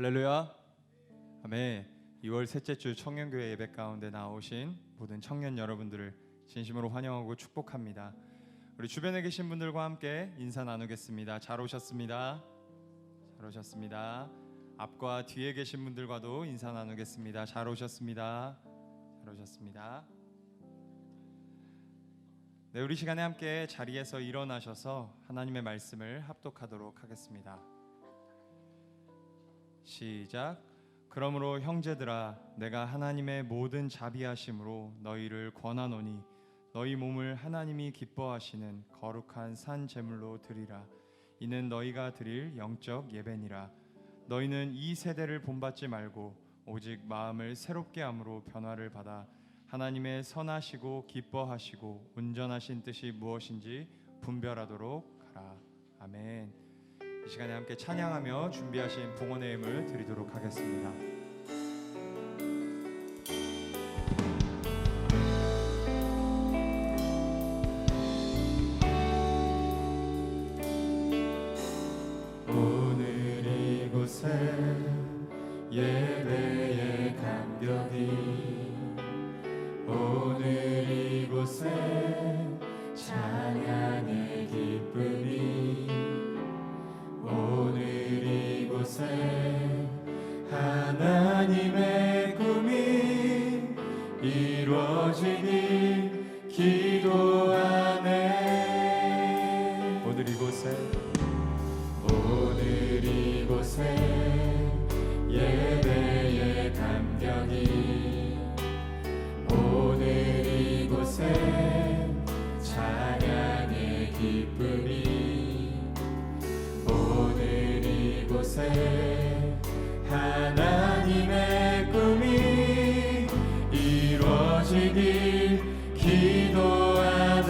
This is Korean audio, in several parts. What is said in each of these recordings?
할렐루야. 아멘. 2월 셋째 주 청년교회 예배 가운데 나오신 모든 청년 여러분들을 진심으로 환영하고 축복합니다. 우리 주변에 계신 분들과 함께 인사 나누겠습니다. 잘 오셨습니다. 잘 오셨습니다. 앞과 뒤에 계신 분들과도 인사 나누겠습니다. 잘 오셨습니다. 잘 오셨습니다. 네, 우리 시간에 함께 자리에서 일어나셔서 하나님의 말씀을 합독하도록 하겠습니다. 시작. 그러므로 형제들아, 내가 하나님의 모든 자비하심으로 너희를 권하노니 너희 몸을 하나님이 기뻐하시는 거룩한 산 제물로 드리라. 이는 너희가 드릴 영적 예배니라. 너희는 이 세대를 본받지 말고 오직 마음을 새롭게 함으로 변화를 받아 하나님의 선하시고 기뻐하시고 온전하신 뜻이 무엇인지 분별하도록 하라. 아멘. 이 시간에 함께 찬양하며 준비하신 봉헌의 힘을 드리도록 하겠습니다. 오늘 이곳에 예배의 감격이, 오늘 이곳에 찬양의 기쁨이, 오늘 이곳에 하나님의 꿈이 이루어지길 기도하네. 오늘 이곳에 예배의 감격이, 오늘 이곳에 찬양의 기쁨이, 오늘 이곳에 하나님의 꿈이 이루어지길 기도하네.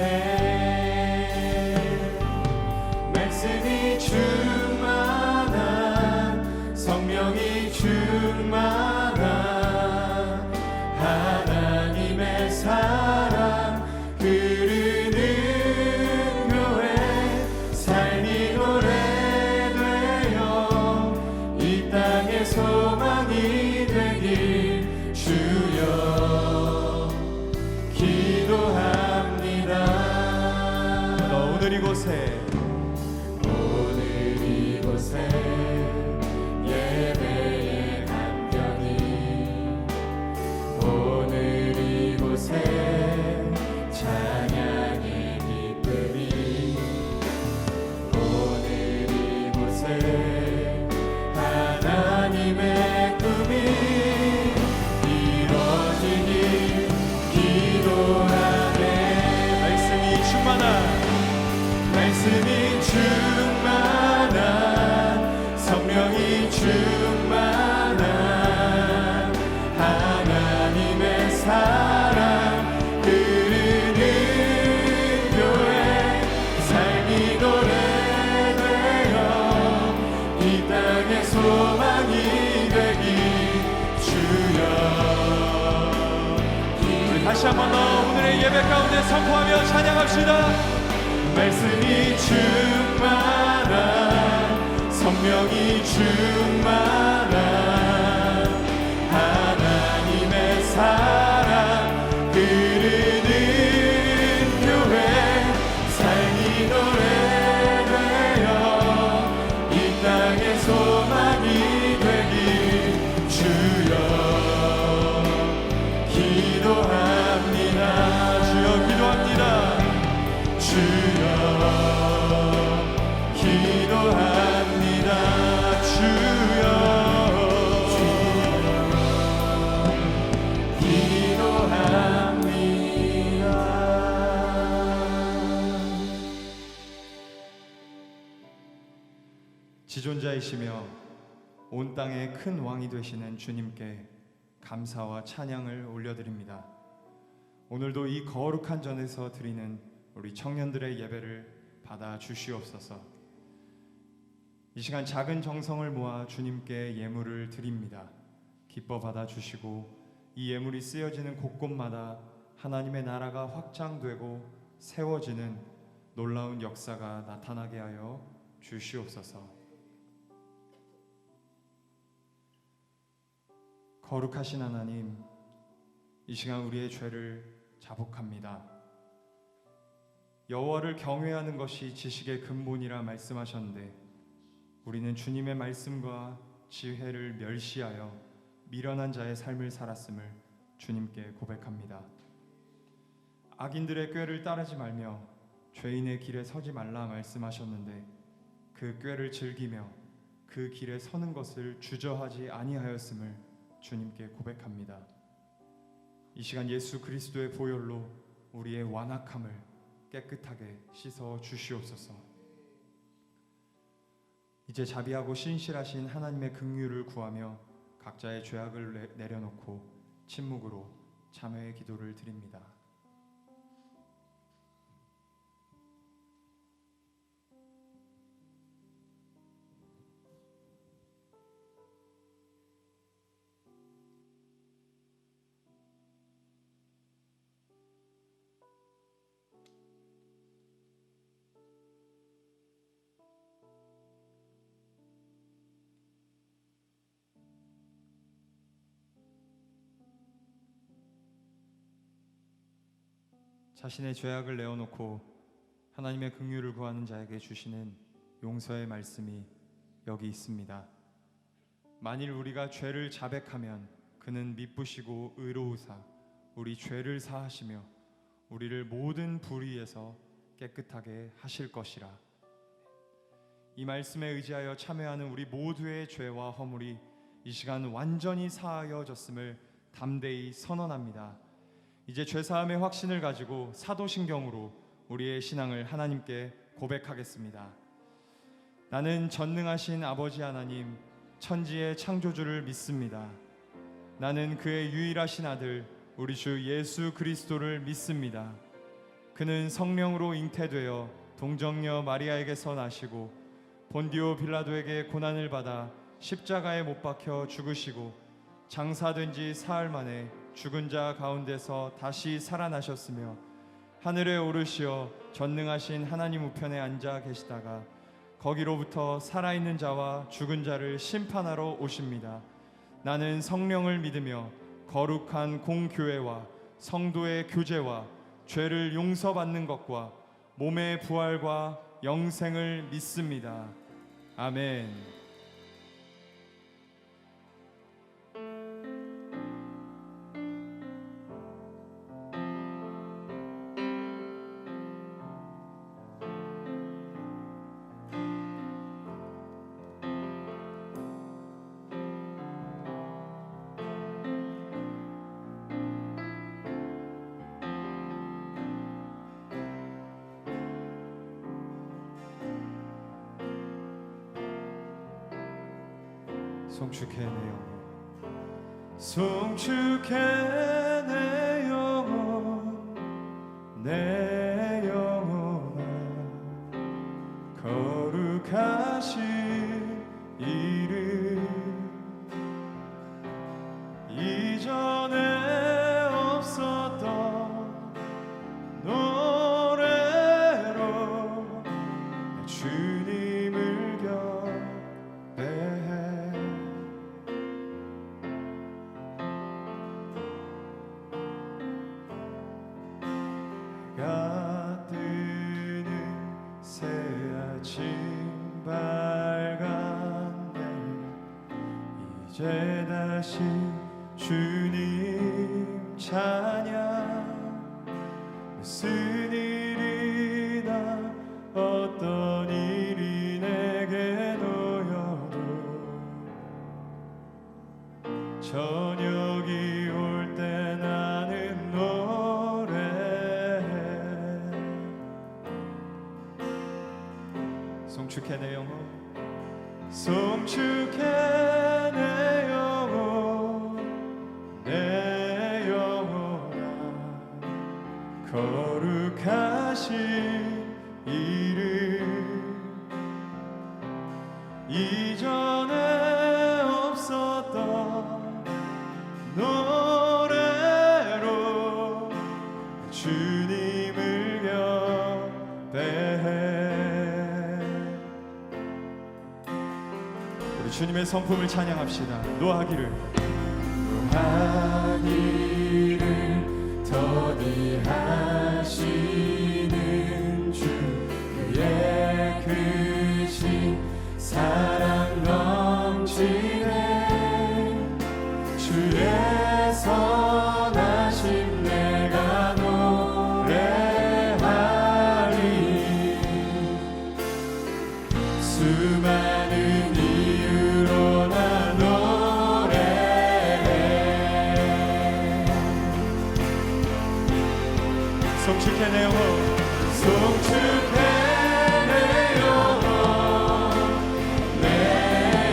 말씀이 충만한, 성령이 충만한 하나님의 사랑 흐르는 교회, 삶이 노래되어 이 땅에 소망이 되길 주여 기도합니다. 오늘 이곳에 예배의 감격이, 오늘 이곳에 찬양의 기쁨이, 오늘 이곳에 하나님의 꿈이 이루어지길 기도하네. 말씀이 충만한, 성령이 충만한 하나님의 사랑 흐르는 교회, 삶이 노래되어 이 땅에 소망이 되길 주여. 우리 다시 한번 더 오늘의 예배 가운데 선포하며 찬양합시다. 말씀이 충만한, 성령이 충만한 하나님의 사랑 흐르는 교회, 삶이 노래되어 이 땅에 소망이 되길 주여 기도합니다. 주여 기도합니다. 주여 기도합니다. 주여 기도합니다. 지존자이시며 온 땅의 큰 왕이 되시는 주님께 감사와 찬양을 올려드립니다. 오늘도 이 거룩한 전에서 드리는 우리 청년들의 예배를 받아 주시옵소서. 이 시간 작은 정성을 모아 주님께 예물을 드립니다. 기뻐 받아 주시고 이 예물이 쓰여지는 곳곳마다 하나님의 나라가 확장되고 세워지는 놀라운 역사가 나타나게 하여 주시옵소서. 거룩하신 하나님, 이 시간 우리의 죄를 자복합니다. 여호와를 경외하는 것이 지식의 근본이라 말씀하셨는데 우리는 주님의 말씀과 지혜를 멸시하여 미련한 자의 삶을 살았음을 주님께 고백합니다. 악인들의 꾀를 따르지 말며 죄인의 길에 서지 말라 말씀하셨는데 그 꾀를 즐기며 그 길에 서는 것을 주저하지 아니하였음을 주님께 고백합니다. 이 시간 예수 그리스도의 보혈로 우리의 완악함을 깨끗하게 씻어 주시옵소서. 이제 자비하고 신실하신 하나님의 긍휼을 구하며 각자의 죄악을 내려놓고 침묵으로 참회의 기도를 드립니다. 자신의 죄악을 내어놓고 하나님의 긍휼을 구하는 자에게 주시는 용서의 말씀이 여기 있습니다. 만일 우리가 죄를 자백하면 그는 미쁘시고 의로우사 우리 죄를 사하시며 우리를 모든 불의에서 깨끗하게 하실 것이라. 이 말씀에 의지하여 참회하는 우리 모두의 죄와 허물이 이 시간 완전히 사하여졌음을 담대히 선언합니다. 이제 죄사함의 확신을 가지고 사도신경으로 우리의 신앙을 하나님께 고백하겠습니다. 나는 전능하신 아버지 하나님, 천지의 창조주를 믿습니다. 나는 그의 유일하신 아들 우리 주 예수 그리스도를 믿습니다. 그는 성령으로 잉태되어 동정녀 마리아에게서 나시고 본디오 빌라도에게 고난을 받아 십자가에 못 박혀 죽으시고 장사된 지 사흘 만에 죽은 자 가운데서 다시 살아나셨으며 하늘에 오르시어 전능하신 하나님 우편에 앉아 계시다가 거기로부터 살아있는 자와 죽은 자를 심판하러 오십니다. 나는 성령을 믿으며 거룩한 공교회와 성도의 교제와 죄를 용서받는 것과 몸의 부활과 영생을 믿습니다. 아멘. 송축해 내 영혼, 송축해 내 영혼, 내 영혼아, 거룩하신 이름 이전에 없었던 노래로 내 주님을 경배해. 해가 뜨는 새 아침 밝았네. 이제 다시 주님 찬양. 무슨 일이나 어떤 일이 내게 놓여도 저녁이 올 때 나는 노래해. 송축해 내 영혼, 송축해 내 영혼, 내 영혼아, 거룩하신 이름 이전에 없었던 노래로 주님을 경배해. 우리 주님의 성품을 찬양합시다. 노하기를 구한 이를 더디하시는 주, 그의 크신 사랑 넘치네. 주의 선하심 내가 노래하리. 수많은 이유로 나 노래해. 송축해 내 영혼, 송축해 내 영혼, 내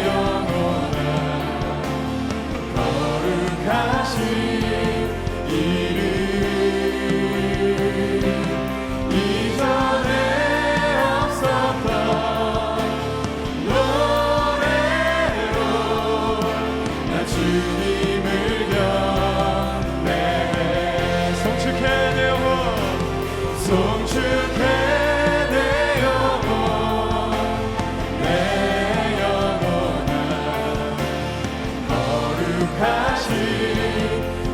영혼아. 거룩하신 이름, 이전에 없었던 노래로 나 주님을 경배해. 송축해 내 영혼, 송축해 내 영혼, 내 영혼아. 거룩하신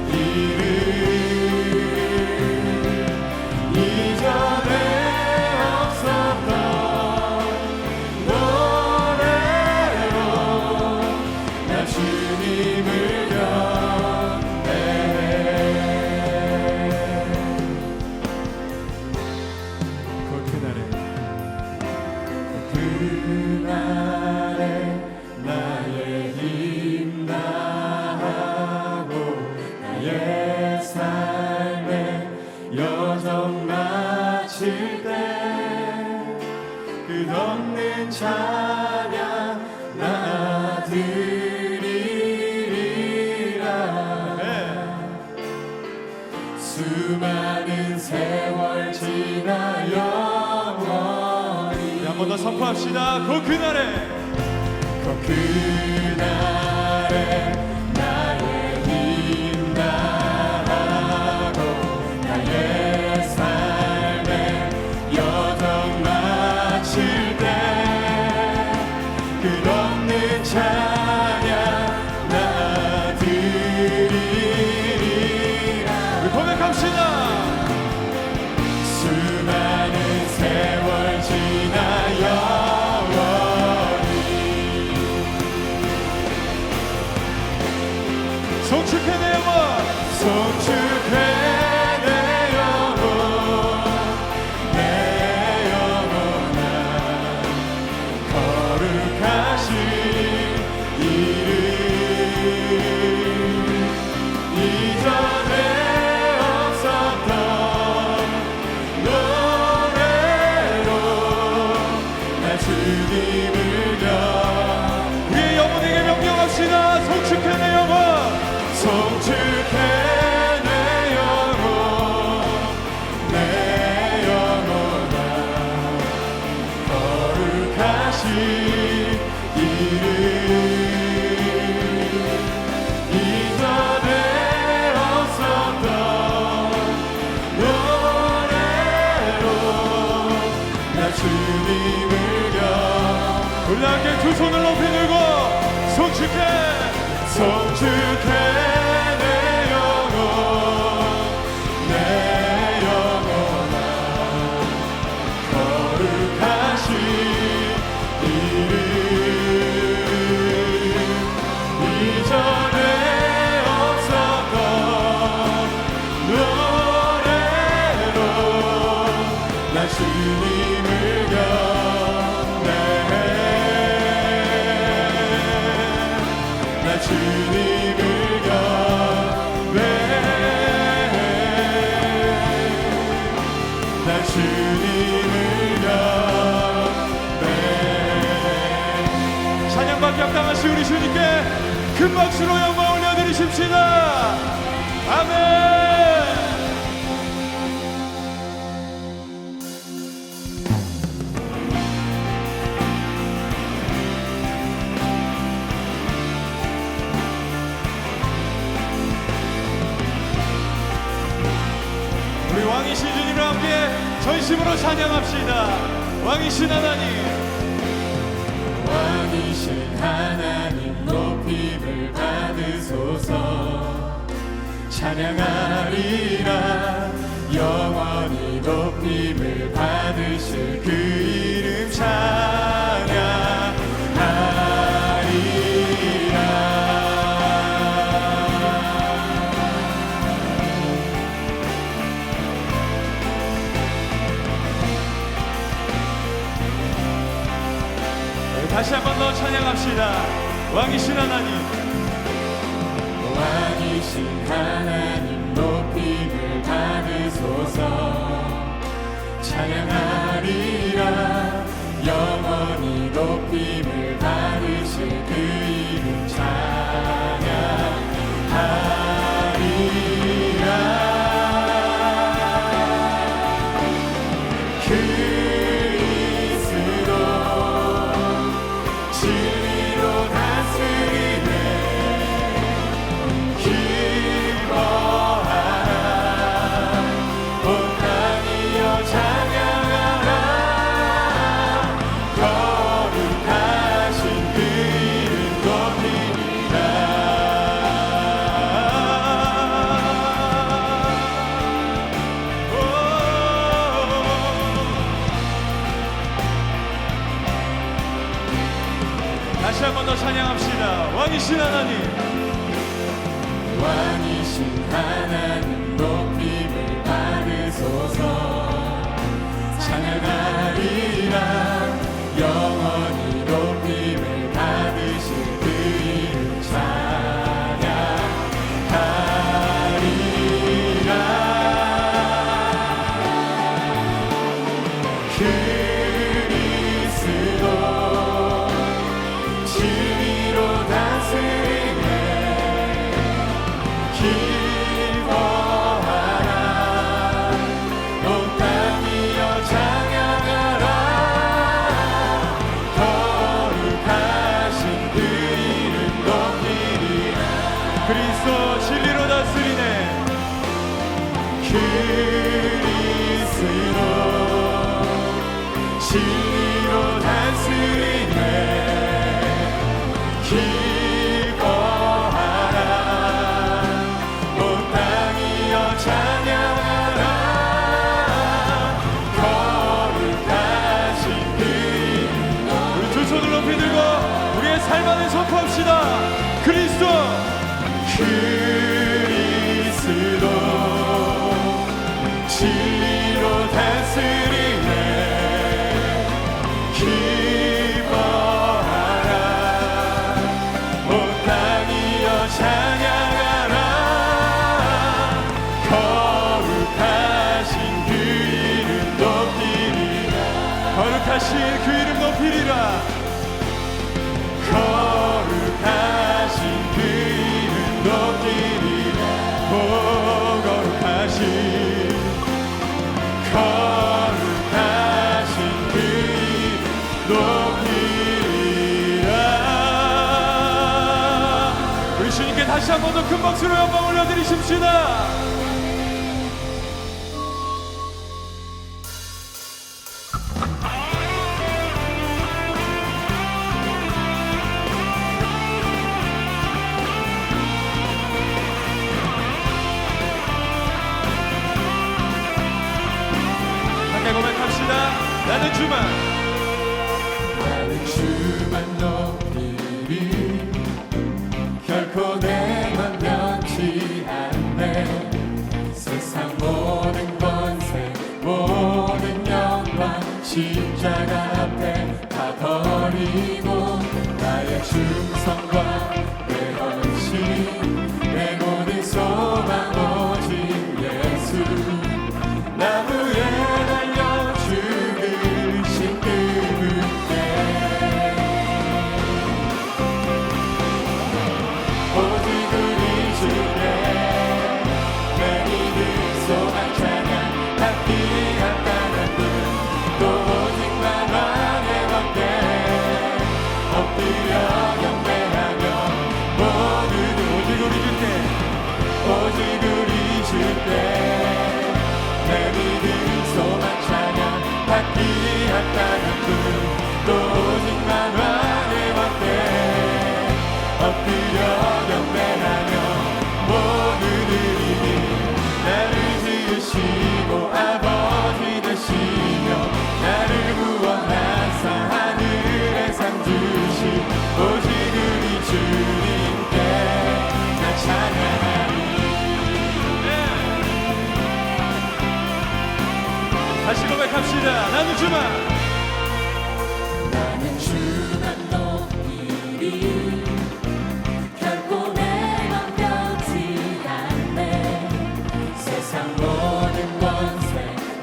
이름, 이전에 없었던 노래로 나 주님을 경배해. 곧 그날에 나의 힘 다하고 나의 삶의 여정 마칠 때 끝없는 찬양 나 드리리라. 수많은 세월 지나 영원히. 한 번 더 선포합시다. 곧 그날에, 곧 그날에 나의 힘 다하고 나의 삶의 여정 마칠 때 끝없는 찬양 나 드리리라. 우리 고백합시다. 수많은 세월 지나 영원히. 송축해 내 영혼, 송축해 내 영혼, 내 영혼아. 거룩하신 이름, 이전에 없었던 노래로 나 주님을 우리의 영혼에게 명령합시다. 송축해 내 영혼, 송축해 내 영혼, 내 영혼아. 거룩하신 이름, 이전에 없었던 노래로 나 주님을 우리 함께 두 손을 높이 들고 송축해, 송축해 내 영혼, 내 영혼아. 거룩하신 이름, 이전에 없었던 노래로 나 주님을 경배해. 나 주님을 경배해. 나 주님을 경배해. 찬양받기 합당하신 우리 주님께 큰 박수로 영광 올려드리십시다. 아멘. 우리 왕이신 주님과 함께 전심으로 찬양합시다. 왕이신 하나님, 왕이신 하나님 높임을 받으소서. 찬양하리라. 영원히 높임을 받으실 그 이름 찬양하리라. 다시 한 번 더 찬양합시다. 왕이신 하나님, 왕이신 하나님 높임을 받으소서. 찬양하리라. 영원히 높임을 받으실 그 이름 찬양하리라. 그리스도 진리로 다스리네. 기뻐하라. 온 땅이여 찬양하라. 거룩하신 그 이름 높이리라. 다시 한 번 더 찬양합시다. 왕이신 하나님, 왕이신 하나님 높임을 받으소서. 찬양하리라. 영원히 높임을 받으실 그 이름 찬양하리라. 그리스도 진리로 다스리네. 기뻐하라. 온 땅이여 찬양하라. 거룩하신 그 이름 높이리라. 그리스도 진리로 다스리네. 그리스도 진리로 다스리네. 기뻐하라. 온 땅이여 찬양하라. 거룩하신 그 이름. 우리 두 손을 높이 들고 우리의 삶 안에 선포합시다. 그리스도, 그리스도 진리로 다스리네. 기뻐하라. 온 땅이여 찬양하라. 거룩하신 그 이름 높이리라. 거룩하신 그 이름 높이리라. 거룩하신 그 이름 높이리라. 오 거룩하신 그 이름 높이리라. 우리 주님께 다시 한 번 더 큰 박수로 영광 올려드리십시다. 함께 고백합시다. 나는 주만, 나는 주만 높이리. 결코 내 맘 변치 않네. 세상 모든 권세 모든 영광 십자가 앞에 다 버리고 나의 충성과 내 헌신 내 모든 소망 오직 예수. 나무에 달려 죽으신 그분께 오직 우리 주께 내 믿음 소망 찬양 받기 합당한 분. 또 오직 만왕의 왕께 엎드려 경배하며 모두들 오직 우리 주께 오직 우리 주께 내 믿음 소망 찬양 받기 합당한 분. 또 오직 만왕의 왕께 엎드려 경배하며 모두들이 지으시고 아버지 되시며 나를 구원하사 하늘의 상 주신 오직 우리 주님께 나 찬양하리. 다시 고백합시다. 나는 주만 높이리 결코 내 맘 변치 않네. 세상 모든 권세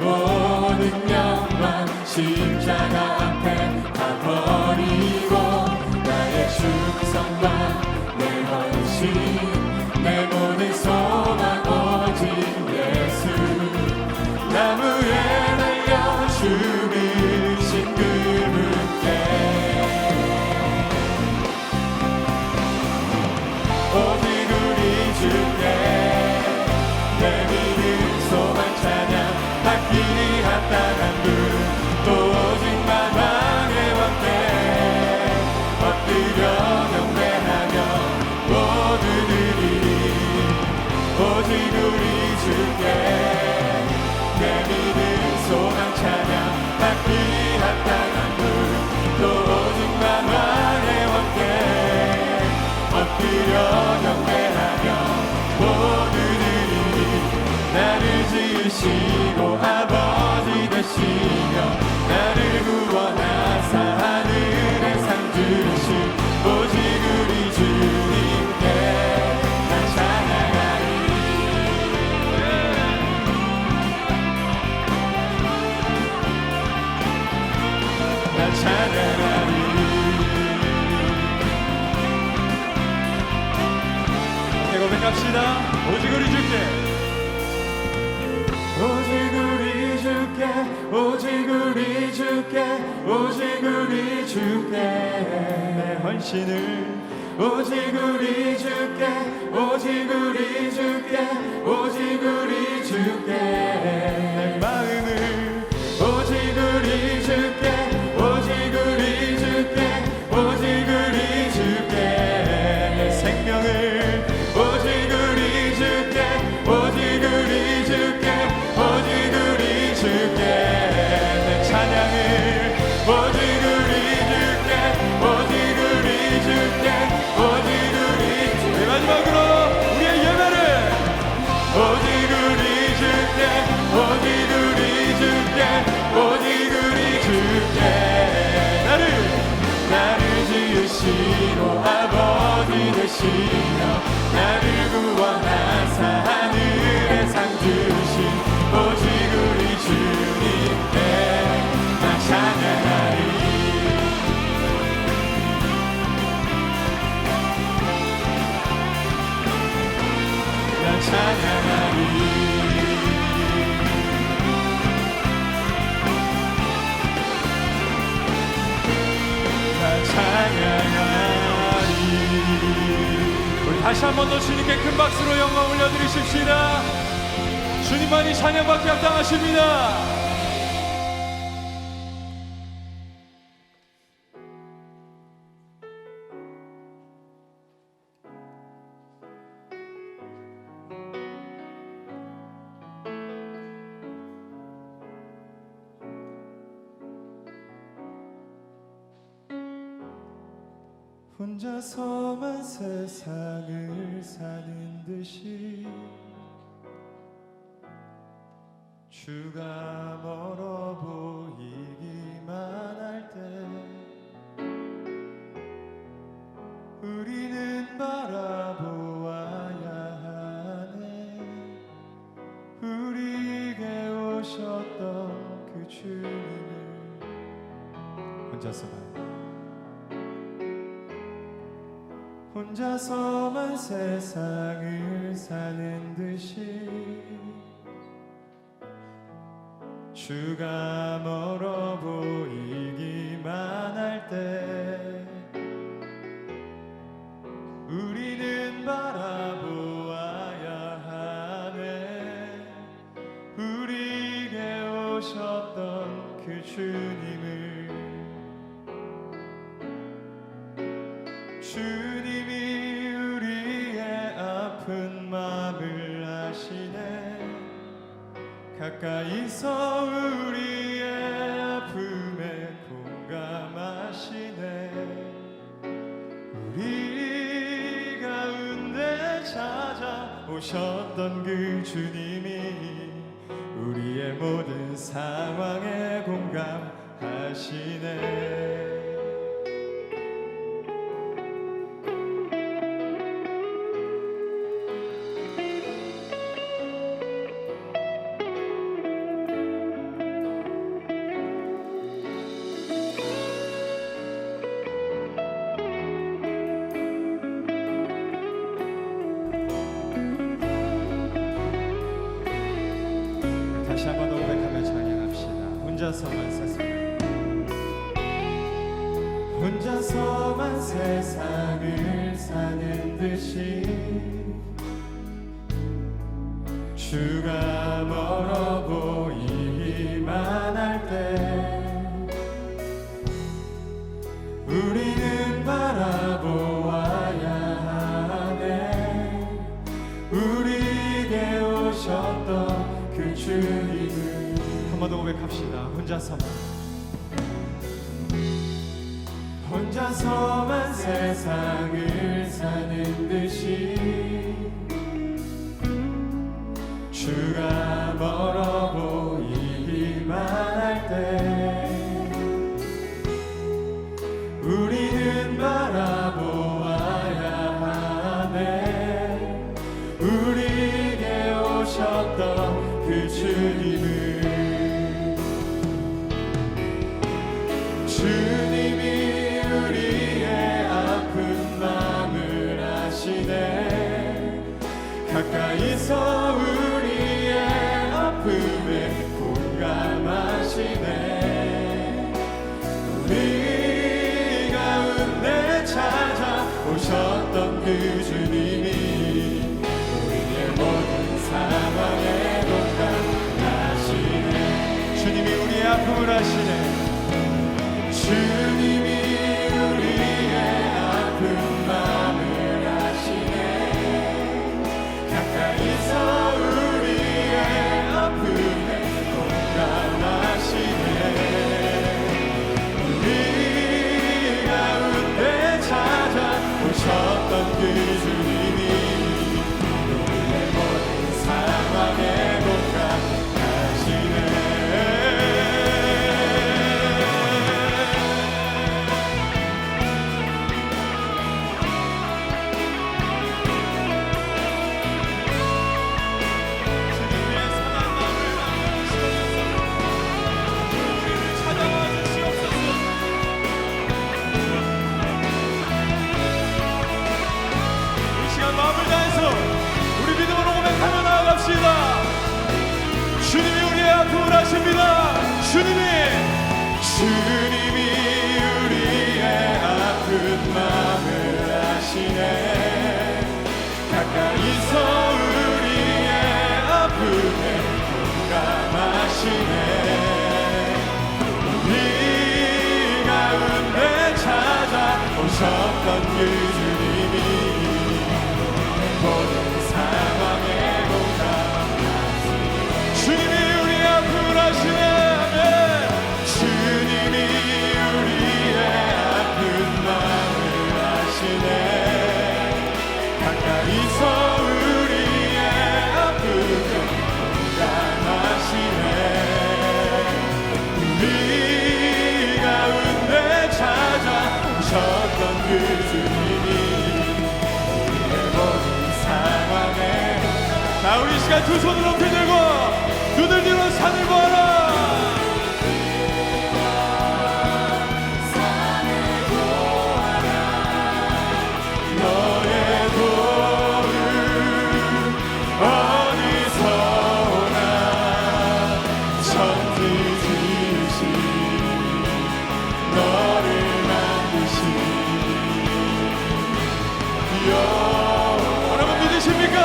모든 영광 십자가 앞에 다 버리고 나의 충성과 내 헌신 내 모든 소망 오직 예수 나무에 달려 죽으신 그분께 오직 우리 주께 내 믿음 소망 찬양 받기 합당한 분 또 오직 만왕의 왕께 엎드려 경배하며 모두 드리리. 오직 우리 주께 내 믿음 소망 찬양 받기 합당한 분 또 오직 만왕의 왕께 엎드려 경배하며 모두 드리리. 나를 지으시고 아버지 되시며 나를 구원하사 하늘의 상 주신 오직 우리 주님께 나 찬양하리. 나 찬양하리. 고백합시다. 오직 우리 주께 오직 우리 주께 오직 우리 주께 오직 우리 주께 내 헌신을 오직 우리 주께 오직 우리 주께 오직 우리 주께 내 마음을 오직 우리 주께 오직 우리 주께 오직 우리 주께 내 생명을 오직 우리 주께 오직 우리 주께 오직 우리 주께 내 찬양을 오직 우리 주께 오직 우리 주께 오직 우리 주께 마지막으로 우리의 예배를 오직 우리 주께 오직 우리 주께 오직 우리 주께 나를 지으시고 아버지 되시며 나를 구원하사 하늘의 상 주신 오직 우리 주님께 나 찬양하리. 나 찬양하리. 나 찬양하리. 우리 다시 한 번 더 주님께 큰 박수로 영광 올려드리십시다. 주님만이 찬양받기 합당하십니다. 혼자서만 세상을 사는 듯이 주가 멀어 보이기만 할 때 우리는 바라보아야 하네. 우리에게 오셨던 그 주님을 혼자서만 세상을 사는 듯이 주가 멀어 보이기만 할 때 우리는 바라보아야 하네. 우리에게 오셨던 그 주님을 주님이 우리의 아픈 마음을 아시네. 가까이서 우리의 아픔에 공감하시네. 우리 가운데 찾아오셨던 그 주님이 우리의 모든 상황에 공감하시네. 다시 한번 고백하며 찬양합시다. 혼자서만 세상을 혼자서만 세상을 사는 듯이 주가 멀어 보이기만 할 때 우리는 바라보아야 하네. 우리에게 오셨던 그 주님을 한 번 더 고백합시다. 혼자서만 세상을 사는 듯이 주가 멀어 보이기만 할 때 우리는 바라보아야 하네. 우리에게 오셨던 그 주님을 주님이 우리의 아픈 마음을 아시네. 가까이서 우리의 아픔에 공감하시네. 우리 가운데 찾아오셨던 그 주님이 우리의 모든 상황에 공감하시네. 주님이 우리의 아픔을 아시네. 주님이 우리의 아픈 마음을 아시네. 가까이서 우리의 아픔에 공감하시네. 우리 가운데 찾아오셨던 그 주님이 우리의 모든 상황에 공감하시네. 주님이 우리의 아픔을 아십니다. 주님이 우리의 아픈 마음을 아시네. 가까이서 우리의 아픔에 공감하시네. 우리 가운데 찾아오셨던 그 주님이 모든 상황에 주님이 우리의 아픔을 아시네. 주님이 우리의 아픈 마음을 아시네. 가까이서 우리의 아픔을 공감하시네. 우리 가운데 찾아오셨던 그 주님이 우리의 모든 상황에 자, 우리 시간 두 손을 높이 들고 눈을 들어 산을 보아라. 산을 보아라. 너의 도움 어디서 오나. 천지 지으신 너를 만드신 여러분 믿으십니까?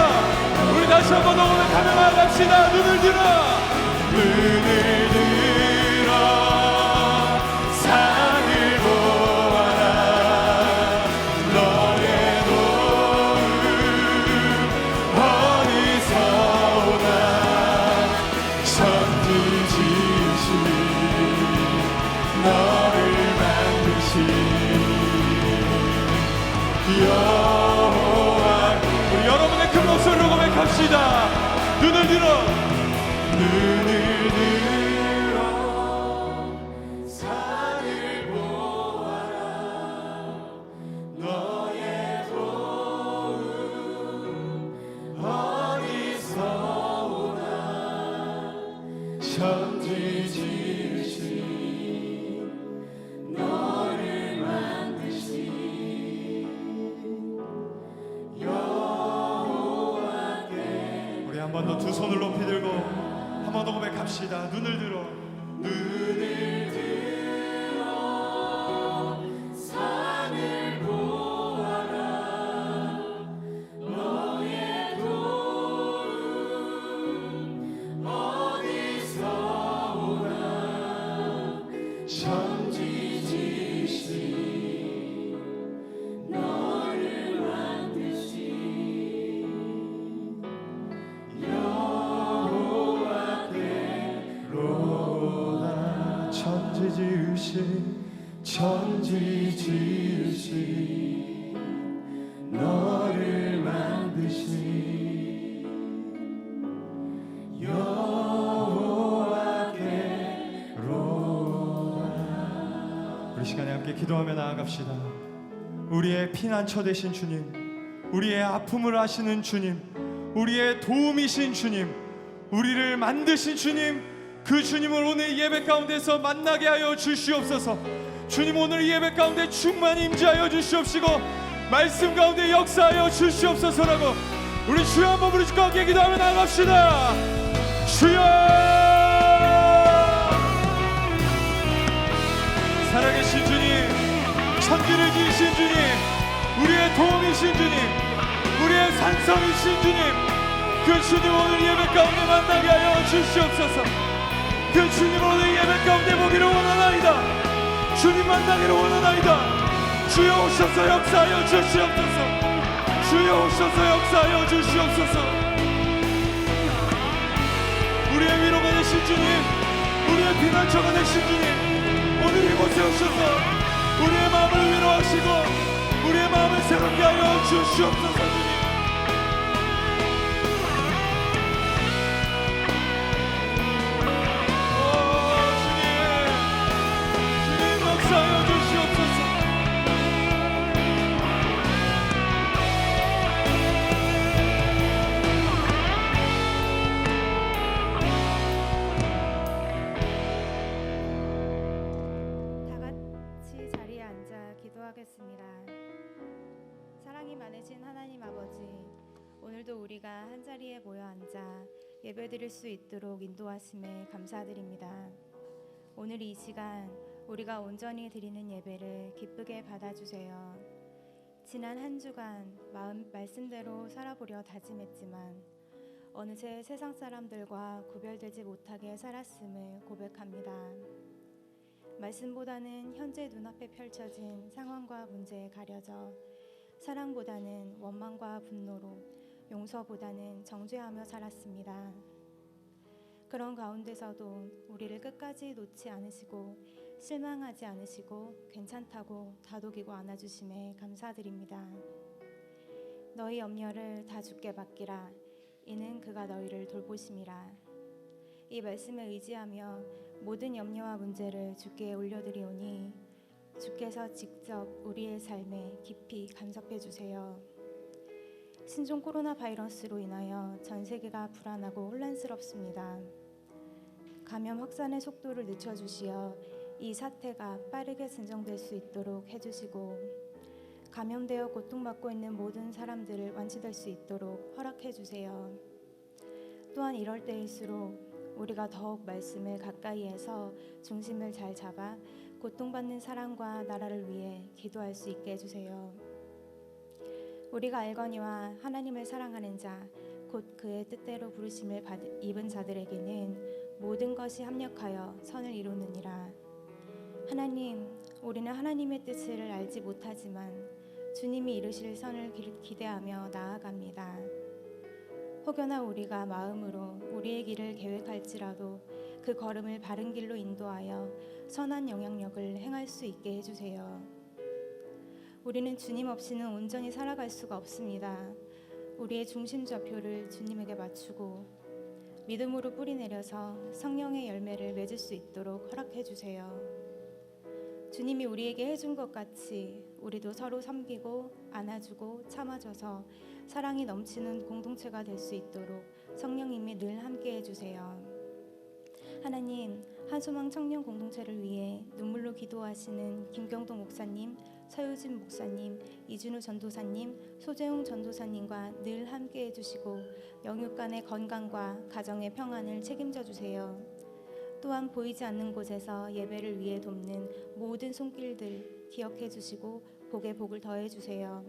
우리 다시 한번 더 고백하며 나갑시다. 눈을 들어 산을 보아라. 너의 도움 어디서 오나. 합시다. 눈을 들어 산을 보아라. 너의 도움 어디서 오나. 천지 지으신 너를 만드신 여호와께. 우리 한 번 더 두 손을 높이 들고 한 번 더 고백합시다. 눈을 들어 산을 보아라. 너의 도움 어디서 오나. 천지 지으신 너를 만드신 여호와께로다. 천지 지으신 너를 만드신 여호와께로다. 우리 시간에 함께 기도하며 나아갑시다. 우리의 피난처 되신 주님, 우리의 아픔을 아시는 주님, 우리의 도움이신 주님, 우리를 만드신 주님, 그 주님을 오늘 예배 가운데서 만나게 하여 주시옵소서. 주님, 오늘 이 예배 가운데 충만히 임재하여 주시옵시고 말씀 가운데 역사하여 주시옵소서라고 우리 주여 한번 부르짖고 함께 기도하며 나아갑시다. 주여, 살아계신 주님, 천지를 지으신 주님, 우리의 도움이신 주님, 우리의 산성이신 주님, 그 주님 오늘 예배 가운데 만나게 하여 주시옵소서. 그 주님 오늘 예배 가운데 보기를 원하나이다. 주님 만나기를 원하나이다. 주여 오셔서 역사하여 주시옵소서. 주여 오셔서 역사하여 주시옵소서. 우리의 위로가 되신 주님, 우리의 피난처가 되신 주님, 오늘 이곳에 오셔서 우리의 마음을 위로하시고 우리의 마음을 새롭게 하여 주시옵소서. 주님, 역사하여 주시옵소서. 다 같이 자리에 앉아 기도하겠습니다. 사랑이 많으신 하나님 아버지, 오늘도 우리가 한자리에 모여 앉아 예배드릴 수 있도록 인도하심에 감사드립니다. 오늘 이 시간 우리가 온전히 드리는 예배를 기쁘게 받아주세요. 지난 한 주간 말씀대로 살아보려 다짐했지만 어느새 세상 사람들과 구별되지 못하게 살았음을 고백합니다. 말씀보다는 현재 눈앞에 펼쳐진 상황과 문제에 가려져 사랑보다는 원망과 분노로, 용서보다는 정죄하며 살았습니다. 그런 가운데서도 우리를 끝까지 놓지 않으시고 실망하지 않으시고 괜찮다고 다독이고 안아주심에 감사드립니다. 너희 염려를 다 주께 맡기라. 이는 그가 너희를 돌보심이라. 이 말씀에 의지하며 모든 염려와 문제를 주께 올려드리오니 주께서 직접 우리의 삶에 깊이 간섭해 주세요. 신종 코로나 바이러스로 인하여 전 세계가 불안하고 혼란스럽습니다. 감염 확산의 속도를 늦춰주시어 이 사태가 빠르게 진정될 수 있도록 해주시고 감염되어 고통받고 있는 모든 사람들을 완치될 수 있도록 허락해주세요. 또한 이럴 때일수록 우리가 더욱 말씀을 가까이에서 중심을 잘 잡아 고통받는 사람과 나라를 위해 기도할 수 있게 해주세요. 우리가 알거니와 하나님을 사랑하는 자, 곧 그의 뜻대로 부르심을 입은 자들에게는 모든 것이 합력하여 선을 이루느니라. 하나님, 우리는 하나님의 뜻을 알지 못하지만 주님이 이루실 선을 기대하며 나아갑니다. 혹여나 우리가 마음으로 우리의 길을 계획할지라도 그 걸음을 바른 길로 인도하여 선한 영향력을 행할 수 있게 해주세요. 우리는 주님 없이는 온전히 살아갈 수가 없습니다. 우리의 중심좌표를 주님에게 맞추고 믿음으로 뿌리내려서 성령의 열매를 맺을 수 있도록 허락해 주세요. 주님이 우리에게 해준 것 같이 우리도 서로 섬기고 안아주고 참아줘서 사랑이 넘치는 공동체가 될 수 있도록 성령님이 늘 함께해 주세요. 하나님, 한소망 청년 공동체를 위해 눈물로 기도하시는 김경동 목사님, 서유진 목사님, 이준우 전도사님, 소재용 전도사님과 늘 함께해 주시고 영육 간의 건강과 가정의 평안을 책임져 주세요. 또한 보이지 않는 곳에서 예배를 위해 돕는 모든 손길들 기억해 주시고 복에 복을 더해 주세요.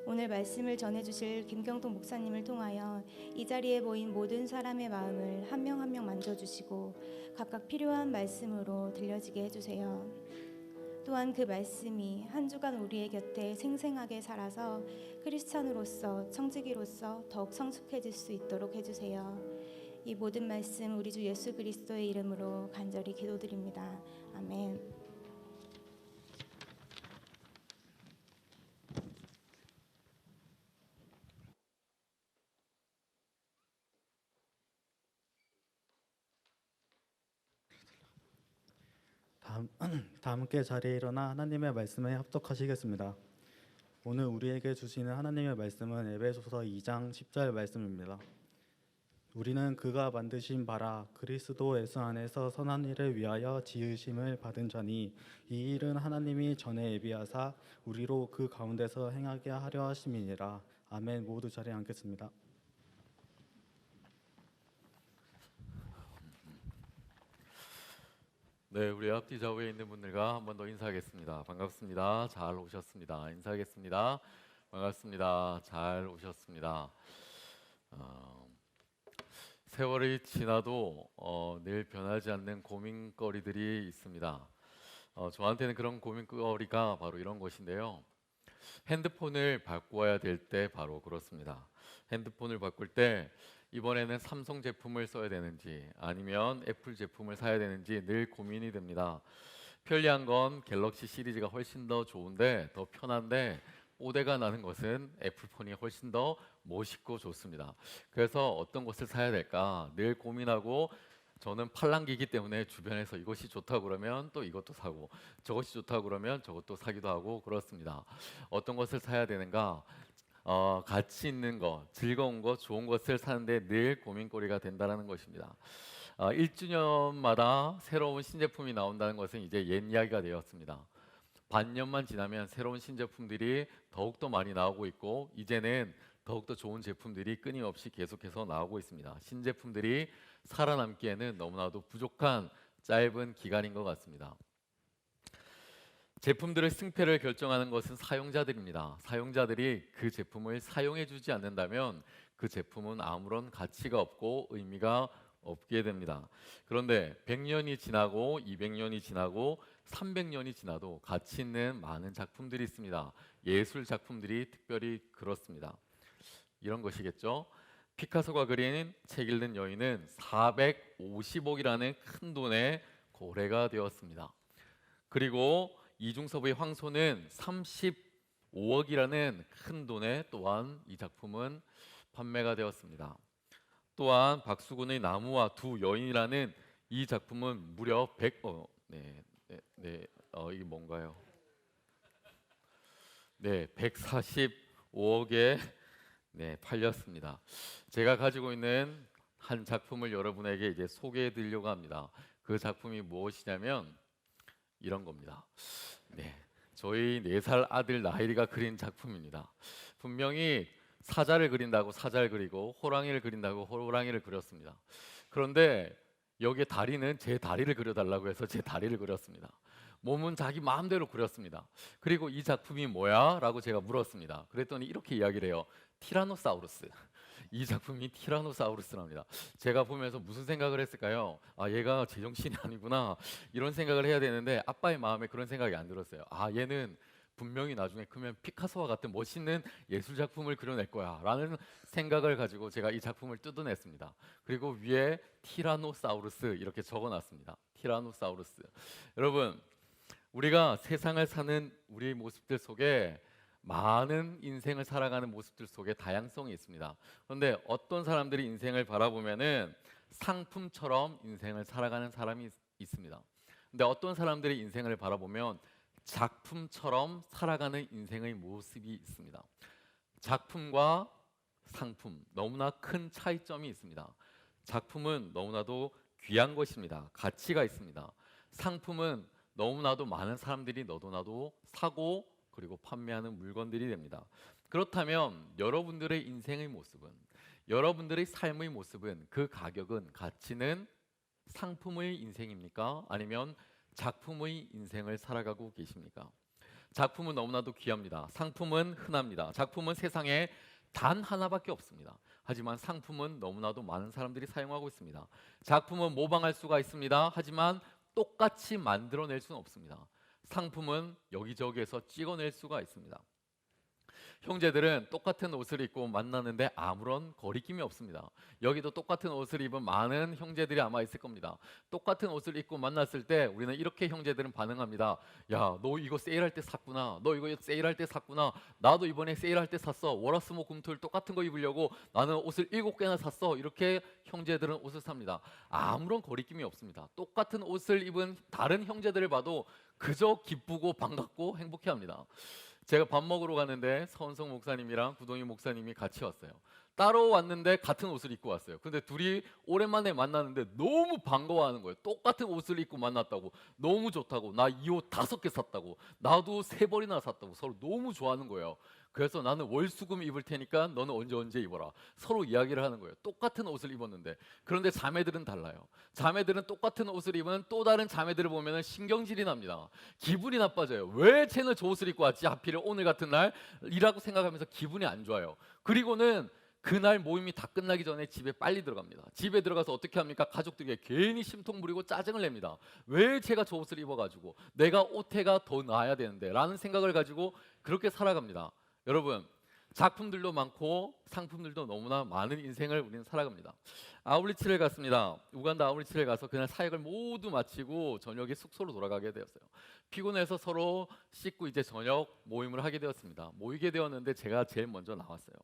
오늘 말씀을 전해 주실 김경동 목사님을 통하여 이 자리에 모인 모든 사람의 마음을 한 명 한 명 만져 주시고 각각 필요한 말씀으로 들려지게 해 주세요. 또한 그 말씀이 한 주간 우리의 곁에 생생하게 살아서 크리스찬으로서 청지기로서 더욱 성숙해질 수 있도록 해 주세요. 이 모든 말씀 우리 주 예수 그리스도의 이름으로 간절히 기도드립니다. 아멘. 다 함께 자리에 일어나 하나님의 말씀에 합독하시겠습니다. 오늘 우리에게 주시는 하나님의 말씀은 에베소서 2장 10절 말씀입니다. 우리는 그가 만드신 바라 그리스도 예수 안에서 선한 일을 위하여 지으심을 받은 자니 이 일은 하나님이 전에 예비하사 우리로 그 가운데서 행하게 하려 하심이니라. 아멘. 모두 자리에 앉겠습니다. 네, 우리 앞뒤 좌우에 있는 분들과 한 번 더 인사하겠습니다. 반갑습니다. 잘 오셨습니다. 인사하겠습니다. 반갑습니다. 잘 오셨습니다. 세월이 지나도 늘 변하지 않는 고민거리들이 있습니다. 저한테는 그런 고민거리가 바로 이런 것인데요. 핸드폰을 바꿔야 될 때 바로 그렇습니다. 핸드폰을 바꿀 때 이번에는 삼성 제품을 써야 되는지 아니면 애플 제품을 사야 되는지 늘 고민이 됩니다. 편리한 건 갤럭시 시리즈가 훨씬 더 좋은데 더 편한데 오대가 나는 것은 애플폰이 훨씬 더 멋있고 좋습니다. 그래서 어떤 것을 사야 될까 늘 고민하고 저는 팔랑귀이기 때문에 주변에서 이것이 좋다고 그러면 또 이것도 사고 저것이 좋다고 그러면 저것도 사기도 하고 그렇습니다. 어떤 것을 사야 되는가 가치 있는 것, 즐거운 것, 좋은 것을 사는데 늘 고민거리가 된다는 것입니다. 1주년마다 새로운 신제품이 나온다는 것은 이제 옛 이야기가 되었습니다. 반년만 지나면 새로운 신제품들이 더욱더 많이 나오고 있고 이제는 더욱더 좋은 제품들이 끊임없이 계속해서 나오고 있습니다. 신제품들이 살아남기에는 너무나도 부족한 짧은 기간인 것 같습니다. 제품들의 승패를 결정하는 것은 사용자들입니다. 사용자들이 그 제품을 사용해 주지 않는다면 그 제품은 아무런 가치가 없고 의미가 없게 됩니다. 그런데 100년이 지나고 200년이 지나고 300년이 지나도 가치 있는 많은 작품들이 있습니다. 예술 작품들이 특별히 그렇습니다. 이런 것이겠죠. 피카소가 그린 책 읽는 여인은 450억이라는 큰 돈의 고래가 되었습니다. 그리고 이중섭의 황소는 35억이라는 큰 돈에 또한 이 작품은 판매가 되었습니다. 또한 박수근의 나무와 두 여인이라는 이 작품은 무려 이게 뭔가요? 네, 145억에 팔렸습니다. 제가 가지고 있는 한 작품을 여러분에게 이제 소개해 드리려고 합니다. 그 작품이 무엇이냐면 이런 겁니다. 네, 저희 4살 아들 나일이가 그린 작품입니다. 분명히 사자를 그린다고 사자를 그리고 호랑이를 그린다고 호랑이를 그렸습니다. 그런데 여기에 다리는 제 다리를 그려달라고 해서 제 다리를 그렸습니다. 몸은 자기 마음대로 그렸습니다. 그리고 이 작품이 뭐야? 라고 제가 물었습니다. 그랬더니 이렇게 이야기를 해요. 티라노사우루스. 이 작품이 티라노사우루스랍니다. 제가 보면서 무슨 생각을 했을까요? 아, 얘가 제정신이 아니구나 이런 생각을 해야 되는데 아빠의 마음에 그런 생각이 안 들었어요. 아, 얘는 분명히 나중에 크면 피카소와 같은 멋있는 예술 작품을 그려낼 거야 라는 생각을 가지고 제가 이 작품을 뜯어냈습니다. 그리고 위에 티라노사우루스 이렇게 적어놨습니다. 티라노사우루스. 여러분, 우리가 세상을 사는 우리의 모습들 속에 많은 인생을 살아가는 모습들 속에 다양성이 있습니다. 그런데 어떤 사람들이 인생을 바라보면은 상품처럼 인생을 살아가는 사람이 있습니다. 근데 어떤 사람들이 인생을 바라보면 작품처럼 살아가는 인생의 모습이 있습니다. 작품과 상품 너무나 큰 차이점이 있습니다. 작품은 너무나도 귀한 것입니다. 가치가 있습니다. 상품은 너무나도 많은 사람들이 너도나도 사고 그리고 판매하는 물건들이 됩니다. 그렇다면 여러분들의 인생의 모습은, 여러분들의 삶의 모습은, 그 가격은, 가치는 상품의 인생입니까? 아니면 작품의 인생을 살아가고 계십니까? 작품은 너무나도 귀합니다. 상품은 흔합니다. 작품은 세상에 단 하나밖에 없습니다. 하지만 상품은 너무나도 많은 사람들이 사용하고 있습니다. 작품은 모방할 수가 있습니다. 하지만 똑같이 만들어낼 수는 없습니다. 상품은 여기저기에서 찍어낼 수가 있습니다. 형제들은 똑같은 옷을 입고 만나는데 아무런 거리낌이 없습니다. 여기도 똑같은 옷을 입은 많은 형제들이 아마 있을 겁니다. 똑같은 옷을 입고 만났을 때 우리는 이렇게 형제들은 반응합니다. 야, 너 이거 세일할 때 샀구나. 너 이거 세일할 때 샀구나. 나도 이번에 세일할 때 샀어. 월화수목금토일 똑같은 거 입으려고 나는 옷을 7개나 샀어. 이렇게 형제들은 옷을 삽니다. 아무런 거리낌이 없습니다. 똑같은 옷을 입은 다른 형제들을 봐도 그저 기쁘고 반갑고 행복해합니다. 제가 밥 먹으러 갔는데 서은성 목사님이랑 구동희 목사님이 같이 왔어요. 따로 왔는데 같은 옷을 입고 왔어요. 근데 둘이 오랜만에 만났는데 너무 반가워하는 거예요. 똑같은 옷을 입고 만났다고, 너무 좋다고, 나 이 옷 5개 샀다고, 나도 3벌이나 샀다고 서로 너무 좋아하는 거예요. 그래서 나는 월수금 입을 테니까 너는 언제 입어라. 서로 이야기를 하는 거예요. 똑같은 옷을 입었는데. 그런데 자매들은 달라요. 자매들은 똑같은 옷을 입은 또 다른 자매들을 보면 신경질이 납니다. 기분이 나빠져요. 왜 쟤는 저 옷을 입고 왔지? 하필 오늘 같은 날이라고 생각하면서 기분이 안 좋아요. 그리고는 그날 모임이 다 끝나기 전에 집에 빨리 들어갑니다. 집에 들어가서 어떻게 합니까? 가족들에게 괜히 심통 부리고 짜증을 냅니다. 왜 제가 저 옷을 입어가지고 내가 옷태가 더 나아야 되는데 라는 생각을 가지고 그렇게 살아갑니다. 여러분, 작품들도 많고 상품들도 너무나 많은 인생을 우리는 살아갑니다. 아울리치를 갔습니다. 우간다 아울리치를 가서 그날 사역을 모두 마치고 저녁에 숙소로 돌아가게 되었어요. 피곤해서 서로 씻고 이제 저녁 모임을 하게 되었습니다. 모이게 되었는데 제가 제일 먼저 나왔어요.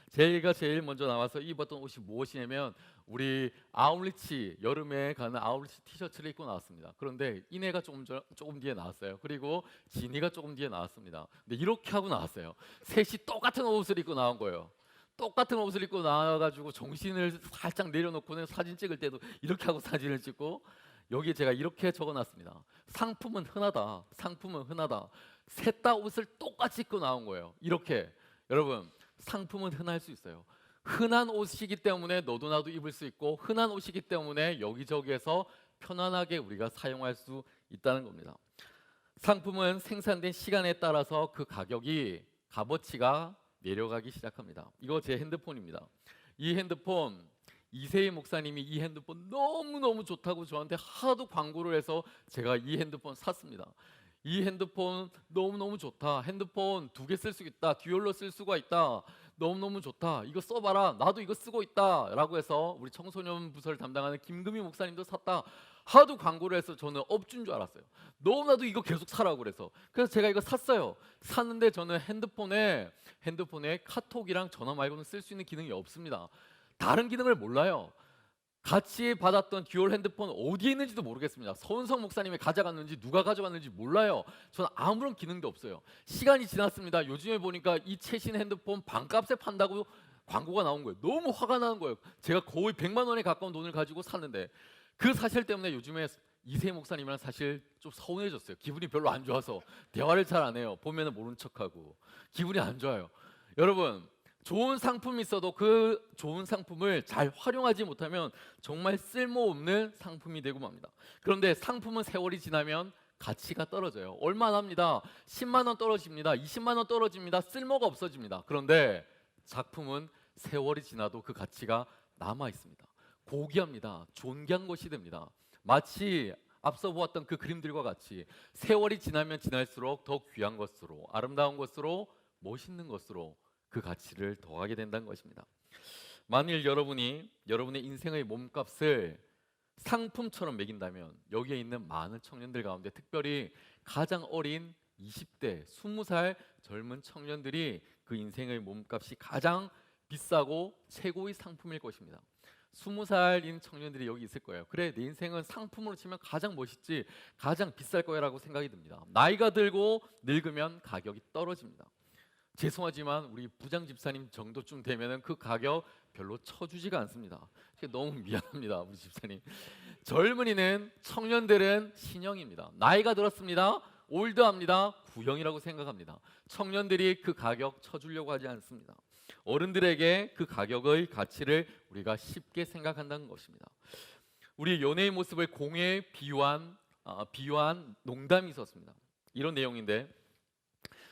제가 제일 먼저 나와서 입었던 옷이 무엇이냐면 우리 아울리치, 여름에 가는 아울리치 티셔츠를 입고 나왔습니다. 그런데 이내가 조금 뒤에 나왔어요. 그리고 진이가 조금 뒤에 나왔습니다. 근데 이렇게 하고 나왔어요. 셋이 똑같은 옷을 입고 나온 거예요. 똑같은 옷을 입고 나와가지고 정신을 살짝 내려놓고는 사진 찍을 때도 이렇게 하고 사진을 찍고, 여기에 제가 이렇게 적어놨습니다. 상품은 흔하다. 상품은 흔하다. 셋 다 옷을 똑같이 입고 나온 거예요. 이렇게. 여러분, 상품은 흔할 수 있어요. 흔한 옷이기 때문에 너도 나도 입을 수 있고, 흔한 옷이기 때문에 여기저기에서 편안하게 우리가 사용할 수 있다는 겁니다. 상품은 생산된 시간에 따라서 그 가격이, 값어치가 내려가기 시작합니다. 이거 제 핸드폰입니다. 이 핸드폰, 이세희 목사님이 이 핸드폰 너무너무 좋다고 저한테 하도 광고를 해서 제가 이 핸드폰 샀습니다. 이 핸드폰 너무너무 좋다. 핸드폰 2개 쓸 수 있다. 듀얼로 쓸 수가 있다. 너무너무 좋다. 이거 써봐라. 나도 이거 쓰고 있다. 라고 해서 우리 청소년 부서를 담당하는 김금희 목사님도 샀다. 하도 광고를 해서 저는 업주인 줄 알았어요. 너무나도 이거 계속 사라고 그래서. 그래서 제가 이거 샀어요. 샀는데 저는 핸드폰에 카톡이랑 전화 말고는 쓸 수 있는 기능이 없습니다. 다른 기능을 몰라요. 같이 받았던 듀얼 핸드폰 어디에 있는지도 모르겠습니다. 서은성 목사님이 가져갔는지 누가 가져갔는지 몰라요. 저는 아무런 기능도 없어요. 시간이 지났습니다. 요즘에 보니까 이 최신 핸드폰 반값에 판다고 광고가 나온 거예요. 너무 화가 나는 거예요. 제가 거의 100만 원에 가까운 돈을 가지고 샀는데, 그 사실 때문에 요즘에 이세희 목사님이랑 사실 좀 서운해졌어요. 기분이 별로 안 좋아서 대화를 잘 안 해요. 보면은 모른 척하고 기분이 안 좋아요. 여러분, 좋은 상품이 있어도 그 좋은 상품을 잘 활용하지 못하면 정말 쓸모없는 상품이 되고 맙니다. 그런데 상품은 세월이 지나면 가치가 떨어져요. 얼마 합니다. 10만 원 떨어집니다. 20만 원 떨어집니다. 쓸모가 없어집니다. 그런데 작품은 세월이 지나도 그 가치가 남아 있습니다. 고귀합니다. 존귀한 것이 됩니다. 마치 앞서 보았던 그 그림들과 같이 세월이 지나면 지날수록 더 귀한 것으로, 아름다운 것으로, 멋있는 것으로 그 가치를 더하게 된다는 것입니다. 만일 여러분이 여러분의 인생의 몸값을 상품처럼 매긴다면 여기에 있는 많은 청년들 가운데 특별히 가장 어린 20대, 20살 젊은 청년들이 그 인생의 몸값이 가장 비싸고 최고의 상품일 것입니다. 20살인 청년들이 여기 있을 거예요. 그래, 내 인생은 상품으로 치면 가장 멋있지, 가장 비쌀 거야라고 생각이 듭니다. 나이가 들고 늙으면 가격이 떨어집니다. 죄송하지만 우리 부장 집사님 정도쯤 되면은 그 가격 별로 쳐주지가 않습니다. 너무 미안합니다, 우리 집사님. 젊은이는, 청년들은 신형입니다. 나이가 들었습니다, 올드합니다, 구형이라고 생각합니다. 청년들이 그 가격 쳐주려고 하지 않습니다. 어른들에게 그 가격의 가치를 우리가 쉽게 생각한다는 것입니다. 우리 연애의 모습을 공에 비유한 농담이 있었습니다. 이런 내용인데,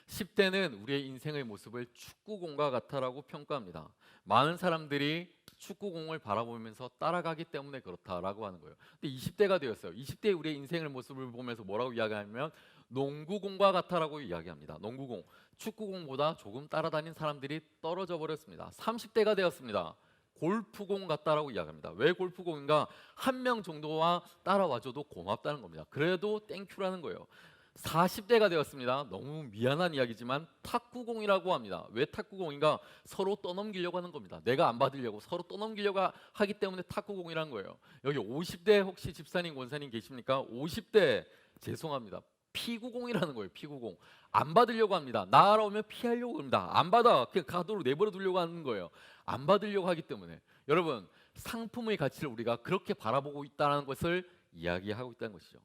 10대는 우리의 인생의 모습을 축구공과 같다라고 평가합니다. 많은 사람들이 축구공을 바라보면서 따라가기 때문에 그렇다라고 하는 거예요. 근데 20대가 되었어요. 20대 우리의 인생의 모습을 보면서 뭐라고 이야기하냐면 농구공과 같다라고 이야기합니다. 농구공, 축구공보다 조금 따라다닌 사람들이 떨어져 버렸습니다. 30대가 되었습니다. 골프공 같다라고 이야기합니다. 왜 골프공인가? 한 명 정도와 따라와줘도 고맙다는 겁니다. 그래도 땡큐라는 거예요. 40대가 되었습니다. 너무 미안한 이야기지만 탁구공이라고 합니다. 왜 탁구공인가? 서로 떠넘기려고 하는 겁니다. 내가 안 받으려고 서로 떠넘기려고 하기 때문에 탁구공이라는 거예요. 여기 50대 혹시 집사님, 권사님 계십니까? 50대 죄송합니다. 피구공이라는 거예요. 피구공. 안 받으려고 합니다. 날아오면 피하려고 합니다. 안 받아. 그냥 가도록 내버려 두려고 하는 거예요. 안 받으려고 하기 때문에. 여러분, 상품의 가치를 우리가 그렇게 바라보고 있다는 것을 이야기하고 있다는 것이죠.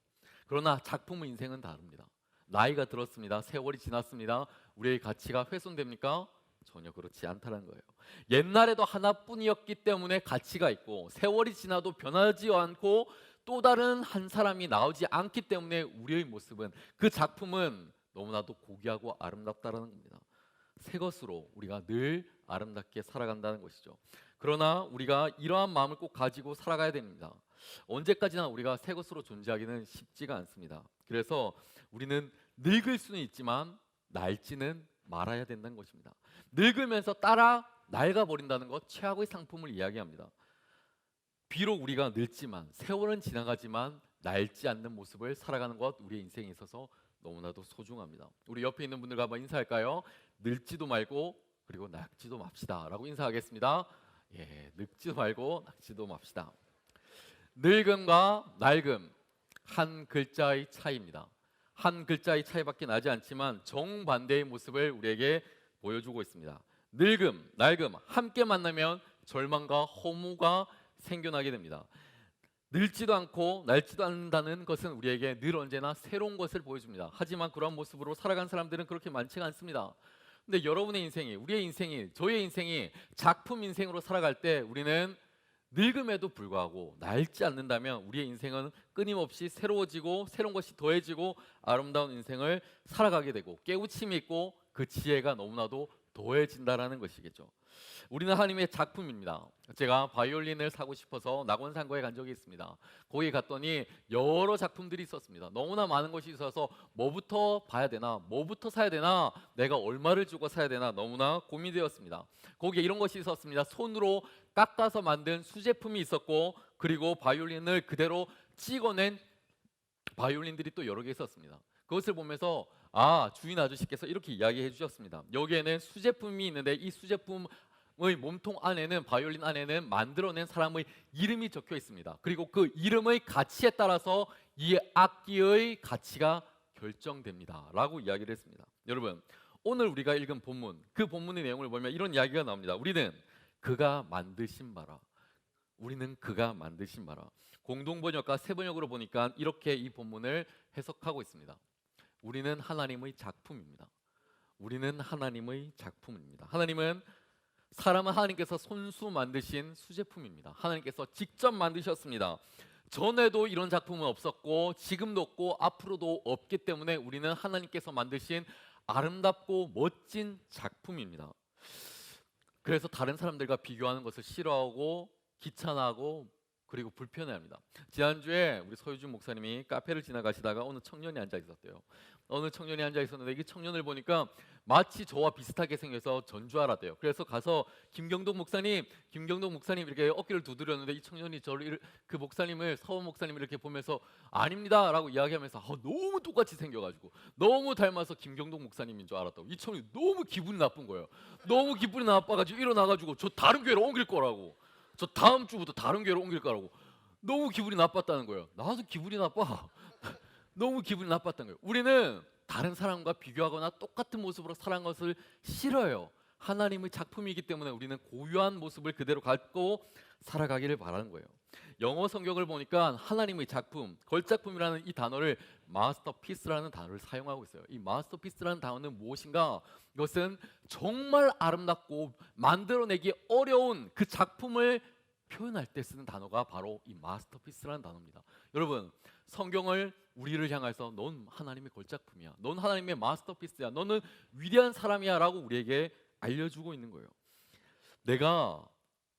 그러나 작품의 인생은 다릅니다. 나이가 들었습니다. 세월이 지났습니다. 우리의 가치가 훼손됩니까? 전혀 그렇지 않다는 거예요. 옛날에도 하나뿐이었기 때문에 가치가 있고, 세월이 지나도 변하지 않고 또 다른 한 사람이 나오지 않기 때문에 우리의 모습은, 그 작품은 너무나도 고귀하고 아름답다라는 겁니다. 새 것으로 우리가 늘 아름답게 살아간다는 것이죠. 그러나 우리가 이러한 마음을 꼭 가지고 살아가야 됩니다. 언제까지나 우리가 새 것으로 존재하기는 쉽지가 않습니다. 그래서 우리는 늙을 수는 있지만 낡지는 말아야 된다는 것입니다. 늙으면서 따라 낡아버린다는 것, 최악의 상품을 이야기합니다. 비록 우리가 늙지만, 세월은 지나가지만 낡지 않는 모습을 살아가는 것, 우리의 인생에 있어서 너무나도 소중합니다. 우리 옆에 있는 분들과 한번 인사할까요? 늙지도 말고 그리고 낡지도 맙시다 라고 인사하겠습니다. 예, 늙지도 말고 낡지도 맙시다. 늙음과 낡음, 한 글자의 차이입니다. 한 글자의 차이밖에 나지 않지만 정반대의 모습을 우리에게 보여주고 있습니다. 늙음, 낡음 함께 만나면 절망과 허무가 생겨나게 됩니다. 늙지도 않고 낡지도 않는다는 것은 우리에게 늘 언제나 새로운 것을 보여줍니다. 하지만 그런 모습으로 살아간 사람들은 그렇게 많지가 않습니다. 근데 여러분의 인생이, 우리의 인생이, 저의 인생이 작품 인생으로 살아갈 때 우리는 늙음에도 불구하고 낡지 않는다면 우리의 인생은 끊임없이 새로워지고 새로운 것이 더해지고 아름다운 인생을 살아가게 되고 깨우침이 있고 그 지혜가 너무나도 더해진다라는 것이겠죠. 우리는 하나님의 작품입니다. 제가 바이올린을 사고 싶어서 낙원상고에 간 적이 있습니다. 거기 갔더니 여러 작품들이 있었습니다. 너무나 많은 것이 있어서 뭐부터 봐야 되나, 뭐부터 사야 되나, 내가 얼마를 주고 사야 되나 너무나 고민되었습니다. 거기에 이런 것이 있었습니다. 손으로 깎아서 만든 수제품이 있었고, 그리고 바이올린을 그대로 찍어낸 바이올린들이 또 여러 개 있었습니다. 그것을 보면서 주인 아저씨께서 이렇게 이야기해 주셨습니다. 여기에는 수제품이 있는데 이 수제품의 몸통 안에는, 바이올린 안에는 만들어낸 사람의 이름이 적혀 있습니다. 그리고 그 이름의 가치에 따라서 이 악기의 가치가 결정됩니다 라고 이야기를 했습니다. 여러분, 오늘 우리가 읽은 본문, 그 본문의 내용을 보면 이런 이야기가 나옵니다. 우리는 그가 만드신 바라. 우리는 그가 만드신 바라. 공동번역과 새번역으로 보니까 이렇게 이 본문을 해석하고 있습니다. 우리는 하나님의 작품입니다. 우리는 하나님의 작품입니다. 사람은 하나님께서 손수 만드신 수제품입니다. 하나님께서 직접 만드셨습니다. 전에도 이런 작품은 없었고 지금도 없고 앞으로도 없기 때문에 우리는 하나님께서 만드신 아름답고 멋진 작품입니다. 그래서 다른 사람들과 비교하는 것을 싫어하고 귀찮아하고 그리고 불편해합니다. 지난주에 우리 서유준 목사님이 카페를 지나가시다가 어느 청년이 앉아 있었대요. 어느 청년이 앉아 있었는데 이 청년을 보니까 마치 저와 비슷하게 생겨서 전주하라대요. 그래서 가서 김경동 목사님 이렇게 어깨를 두드렸는데 이 청년이 저를 그 목사님을 서원 목사님을 이렇게 보면서 아닙니다라고 이야기하면서 너무 똑같이 생겨가지고 너무 닮아서 김경동 목사님인 줄 알았다고. 이 청년이 너무 기분이 나쁜 거예요. 너무 기분이 나빠가지고 일어나가지고 저 다른 교회로 옮길 거라고. 저 다음 주부터 다른 교회로 옮길 거라고. 너무 기분이 나빴다는 거예요. 나도 기분이 나빠. 너무 기분이 나빴던 거예요. 우리는 다른 사람과 비교하거나 똑같은 모습으로 살아가는 것을 싫어요. 하나님의 작품이기 때문에 우리는 고유한 모습을 그대로 갖고 살아가기를 바라는 거예요. 영어 성경을 보니까 하나님의 작품, 걸작품이라는 이 단어를 마스터피스라는 단어를 사용하고 있어요. 이 마스터피스라는 단어는 무엇인가? 이것은 정말 아름답고 만들어내기 어려운 그 작품을 표현할 때 쓰는 단어가 바로 이 마스터피스라는 단어입니다. 여러분, 성경을 우리를 향해서 넌 하나님의 걸작품이야, 넌 하나님의 마스터피스야, 너는 위대한 사람이야 라고 우리에게 알려주고 있는 거예요. 내가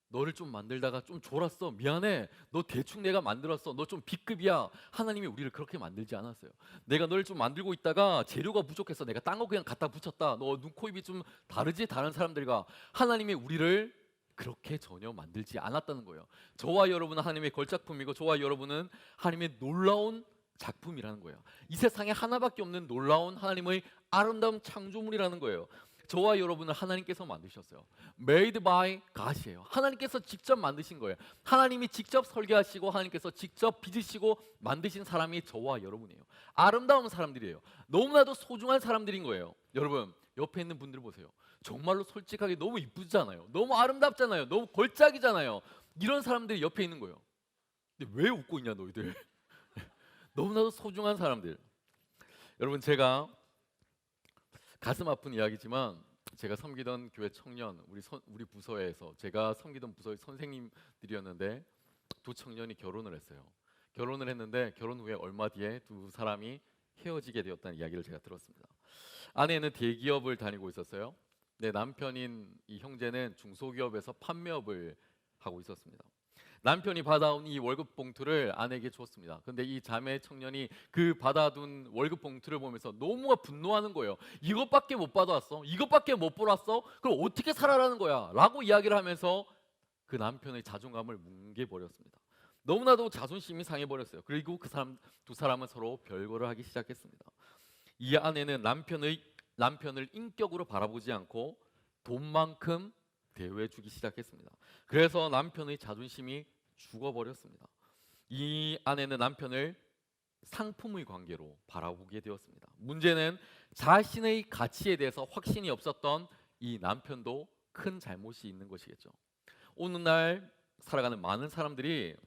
너를 좀 만들다가 좀 졸았어, 미안해, 너 대충 내가 만들었어, 너 좀 B급이야. 하나님이 우리를 그렇게 만들지 않았어요. 내가 너를 좀 만들고 있다가 재료가 부족해서 내가 딴 거 그냥 갖다 붙였다, 너 눈, 코, 입이 좀 다르지 다른 사람들과. 하나님이 우리를 그렇게 전혀 만들지 않았다는 거예요. 저와 여러분은 하나님의 걸작품이고 저와 여러분은 하나님의 놀라운 작품이라는 거예요. 이 세상에 하나밖에 없는 놀라운 하나님의 아름다운 창조물이라는 거예요. 저와 여러분을 하나님께서 만드셨어요. Made by God이에요. 하나님께서 직접 만드신 거예요. 하나님이 직접 설계하시고 하나님께서 직접 빚으시고 만드신 사람이 저와 여러분이에요. 아름다운 사람들이에요. 너무나도 소중한 사람들인 거예요. 여러분, 옆에 있는 분들 보세요. 정말로 솔직하게 너무 이쁘잖아요. 너무 아름답잖아요. 너무 걸작이잖아요. 이런 사람들이 옆에 있는 거예요. 근데 왜 웃고 있냐 너희들. 너무나도 소중한 사람들. 여러분, 제가 가슴 아픈 이야기지만 제가 섬기던 교회 청년, 우리 부서에서 제가 섬기던 부서의 선생님들이었는데 두 청년이 결혼을 했어요. 결혼을 했는데 결혼 후에 얼마 뒤에 두 사람이 헤어지게 되었다는 이야기를 제가 들었습니다. 아내는 대기업을 다니고 있었어요. 내 남편인 이 형제는 중소기업에서 판매업을 하고 있었습니다. 남편이 받아온 이 월급 봉투를 아내에게 줬습니다. 근데 이 자매 청년이 그 받아둔 월급 봉투를 보면서 너무 분노하는 거예요. 이것밖에 못 받아왔어? 이것밖에 못 벌었어? 그럼 어떻게 살아라는 거야? 라고 이야기를 하면서 그 남편의 자존감을 뭉개버렸습니다. 너무나도 자존심이 상해버렸어요. 그리고 두 사람은 서로 별거를 하기 시작했습니다. 이 아내는 남편을 인격으로 바라보지 않고 돈만큼 대우해주기 시작했습니다. 그래서 남편의 자존심이 죽어버렸습니다. 이 아내는 남편을 상품의 관계로 바라보게 되었습니다. 문제는 자신의 가치에 대해서 확신이 없었던 이 남편도 큰 잘못이 있는 것이겠죠. 오늘날 살아가는 많은 사람들이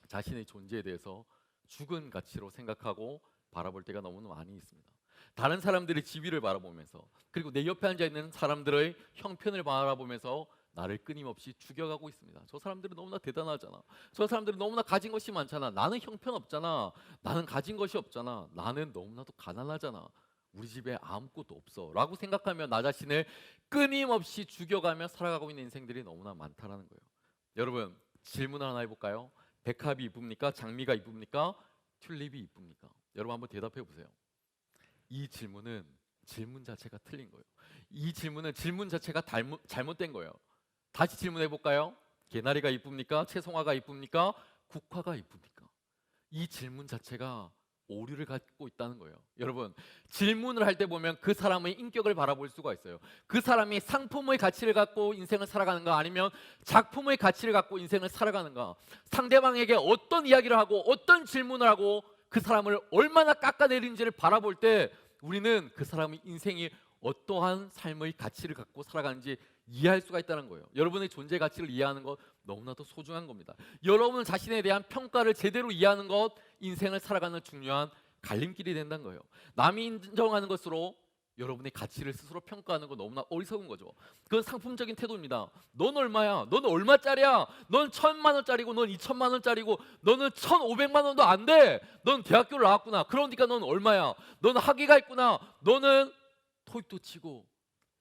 자신의 존재에 대해서 죽은 가치로 생각하고 바라볼 때가 너무 많이 있습니다. 다른 사람들의 지위를 바라보면서, 그리고 내 옆에 앉아있는 사람들의 형편을 바라보면서 나를 끊임없이 죽여가고 있습니다. 저 사람들은 너무나 대단하잖아. 저 사람들은 너무나 가진 것이 많잖아. 나는 형편없잖아. 나는 가진 것이 없잖아. 나는 너무나도 가난하잖아. 우리 집에 아무것도 없어 라고 생각하며 나 자신을 끊임없이 죽여가며 살아가고 있는 인생들이 너무나 많다라는 거예요. 여러분, 질문을 하나 해볼까요? 백합이 이쁩니까? 장미가 이쁩니까? 튤립이 이쁩니까? 여러분 한번 대답해 보세요. 이 질문은 질문 자체가 틀린 거예요. 이 질문은 질문 자체가 잘못된 거예요. 다시 질문해 볼까요? 개나리가 이쁩니까? 채송화가 이쁩니까? 국화가 이쁩니까? 이 질문 자체가 오류를 갖고 있다는 거예요. 여러분, 질문을 할 때 보면 그 사람의 인격을 바라볼 수가 있어요. 그 사람이 상품의 가치를 갖고 인생을 살아가는가, 아니면 작품의 가치를 갖고 인생을 살아가는가, 상대방에게 어떤 이야기를 하고 어떤 질문을 하고 그 사람을 얼마나 깎아내리는지를 바라볼 때 우리는 그 사람의 인생이 어떠한 삶의 가치를 갖고 살아가는지 이해할 수가 있다는 거예요. 여러분의 존재 가치를 이해하는 것 너무나도 소중한 겁니다. 여러분 자신에 대한 평가를 제대로 이해하는 것, 인생을 살아가는 중요한 갈림길이 된다는 거예요. 남이 인정하는 것으로 여러분의 가치를 스스로 평가하는 거 너무나 어리석은 거죠. 그건 상품적인 태도입니다. 넌 얼마야? 넌 얼마짜리야? 넌 1,000만 원짜리고 넌 2,000만 원짜리고 너는 1,500만 원도 안 돼. 넌 대학교를 나왔구나. 그러니까 넌 얼마야? 넌 학위가 있구나. 너는 토익도 치고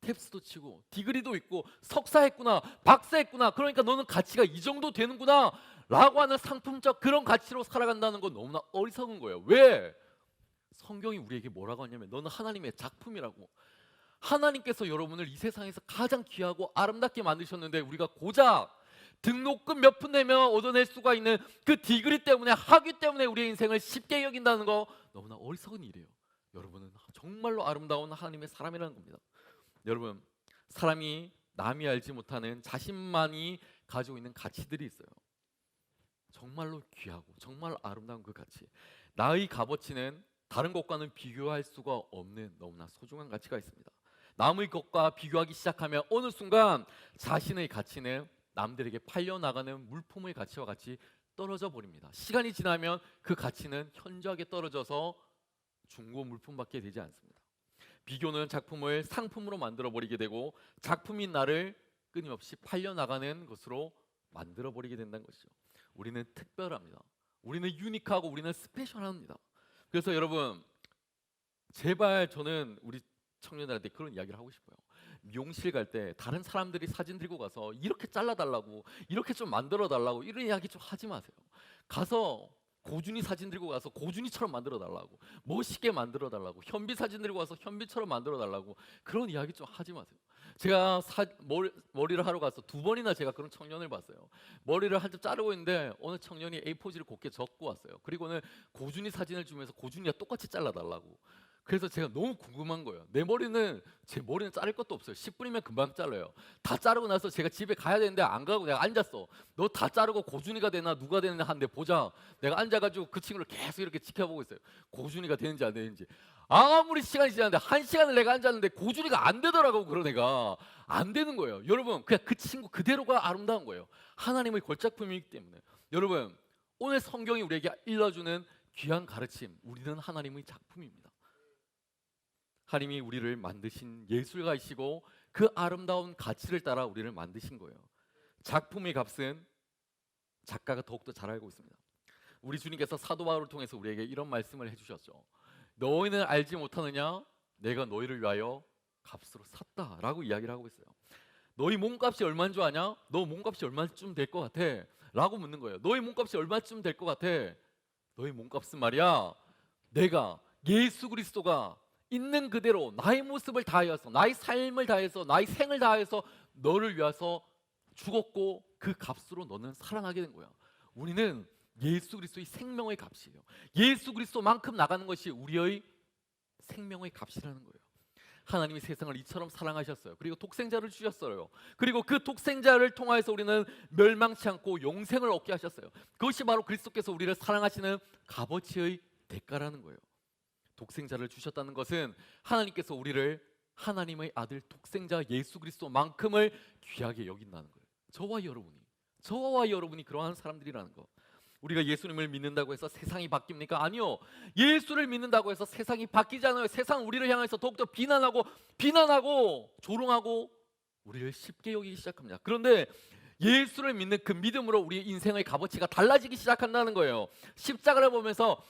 탭스도 치고 디그리도 있고 석사했구나, 박사했구나. 그러니까 너는 가치가 이 정도 되는구나 라고 하는 상품적 그런 가치로 살아간다는 건 너무나 어리석은 거예요. 왜? 성경이 우리에게 뭐라고 하냐면 너는 하나님의 작품이라고. 하나님께서 여러분을 이 세상에서 가장 귀하고 아름답게 만드셨는데 우리가 고작 등록금 몇 푼 내면 얻어낼 수가 있는 그 디그리 때문에, 학위 때문에 우리의 인생을 쉽게 여긴다는 거 너무나 어리석은 일이에요. 여러분은 정말로 아름다운 하나님의 사람이라는 겁니다. 여러분, 사람이 남이 알지 못하는 자신만이 가지고 있는 가치들이 있어요. 정말로 귀하고 정말 아름다운 그 가치, 나의 값어치는 다른 것과는 비교할 수가 없는 너무나 소중한 가치가 있습니다. 남의 것과 비교하기 시작하면 어느 순간 자신의 가치는 남들에게 팔려나가는 물품의 가치와 같이 떨어져 버립니다. 시간이 지나면 그 가치는 현저하게 떨어져서 중고 물품밖에 되지 않습니다. 비교는 작품을 상품으로 만들어 버리게 되고 작품인 나를 끊임없이 팔려나가는 것으로 만들어 버리게 된다는 것이죠. 우리는 특별합니다. 우리는 유니크하고 우리는 스페셜합니다. 그래서 여러분, 제발 저는 우리 청년들한테 그런 이야기를 하고 싶어요. 미용실 갈 때 다른 사람들이 사진 들고 가서 이렇게 잘라달라고, 이렇게 좀 만들어달라고 이런 이야기 좀 하지 마세요. 가서 고준이 사진 들고 가서 고준이처럼 만들어달라고, 멋있게 만들어달라고, 현비 사진 들고 가서 현비처럼 만들어달라고 그런 이야기 좀 하지 마세요. 제가 머리를 하러 가서 2번이나 제가 그런 청년을 봤어요. 머리를 한참 자르고 있는데 어느 청년이 A4지를 곱게 적고 왔어요. 그리고는 고준이 사진을 주면서 고준이와 똑같이 잘라달라고. 그래서 제가 너무 궁금한 거예요. 제 머리는 자를 것도 없어요. 10분이면 금방 잘라요. 다 자르고 나서 제가 집에 가야 되는데 안 가고 내가 앉았어. 너 다 자르고 고준이가 되나 누가 되나 하는데 보자. 내가 앉아가지고 그 친구를 계속 이렇게 지켜보고 있어요. 고준이가 되는지 안 되는지. 아무리 시간이 지났는데 1시간을 내가 앉았는데 고준이가 안 되더라고. 그런 애가 안 되는 거예요. 여러분, 그냥 그 친구 그대로가 아름다운 거예요. 하나님의 걸작품이기 때문에. 여러분, 오늘 성경이 우리에게 일러주는 귀한 가르침, 우리는 하나님의 작품입니다. 하나님이 우리를 만드신 예술가이시고 그 아름다운 가치를 따라 우리를 만드신 거예요. 작품의 값은 작가가 더욱더 잘 알고 있습니다. 우리 주님께서 사도 바울을 통해서 우리에게 이런 말씀을 해주셨죠. 너희는 알지 못하느냐? 내가 너희를 위하여 값으로 샀다라고 이야기를 하고 있어요. 너희 몸값이 얼마인 줄 아냐? 너 몸값이 얼마쯤 될 것 같아? 라고 묻는 거예요. 너희 몸값이 얼마쯤 될 것 같아? 너희 몸값은 말이야, 내가 예수 그리스도가 있는 그대로 나의 모습을 다하여서, 나의 삶을 다해서, 나의 생을 다해서 너를 위해서 죽었고 그 값으로 너는 살아나게 된 거야. 우리는 예수 그리스도의 생명의 값이에요. 예수 그리스도만큼 나가는 것이 우리의 생명의 값이라는 거예요. 하나님이 세상을 이처럼 사랑하셨어요. 그리고 독생자를 주셨어요. 그리고 그 독생자를 통하여서 우리는 멸망치 않고 영생을 얻게 하셨어요. 그것이 바로 그리스도께서 우리를 사랑하시는 값어치의 대가라는 거예요. 독생자를 주셨다는 것은 하나님께서 우리를 하나님의 아들 독생자 예수 그리스도만큼을 귀하게 여긴다는 거예요. 저와 여러분이 그러한 사람들이라는 거. 우리가 예수님을 믿는다고 해서 세상이 바뀝니까? 아니요. 예수를 믿는다고 해서 세상이 바뀌지 않아요. 세상 우리를 향해서 더욱더 비난하고 조롱하고 우리를 쉽게 여기기 시작합니다. 그런데 예수를 믿는 그 믿음으로 우리의 인생의 값어치가 달라지기 시작한다는 거예요. 십자가를 보면서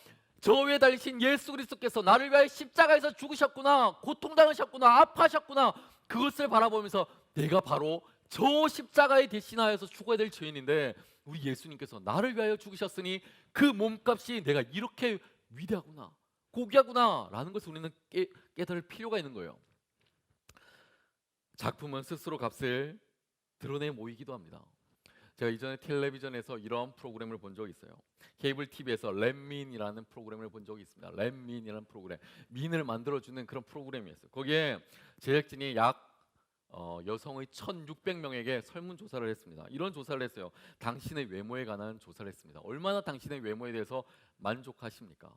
저 위에 달리신 예수 그리스도께서 나를 위하여 십자가에서 죽으셨구나, 고통당하셨구나, 아파하셨구나, 그것을 바라보면서 내가 바로 저 십자가에 대신하여서 죽어야 될 죄인인데 우리 예수님께서 나를 위하여 죽으셨으니 그 몸값이 내가 이렇게 위대하구나, 고귀하구나 라는 것을 우리는 깨달을 필요가 있는 거예요. 작품은 스스로 값을 드러내 모이기도 합니다. 제가 이전에 텔레비전에서 이런 프로그램을 본 적이 있어요. 케이블 TV에서 렛민이라는 프로그램을 본 적이 있습니다. 렛민이라는 프로그램, 민을 만들어주는 그런 프로그램이었어요. 거기에 제작진이 여성의 1,600명에게 설문조사를 했습니다. 이런 조사를 했어요. 당신의 외모에 관한 조사를 했습니다. 얼마나 당신의 외모에 대해서 만족하십니까?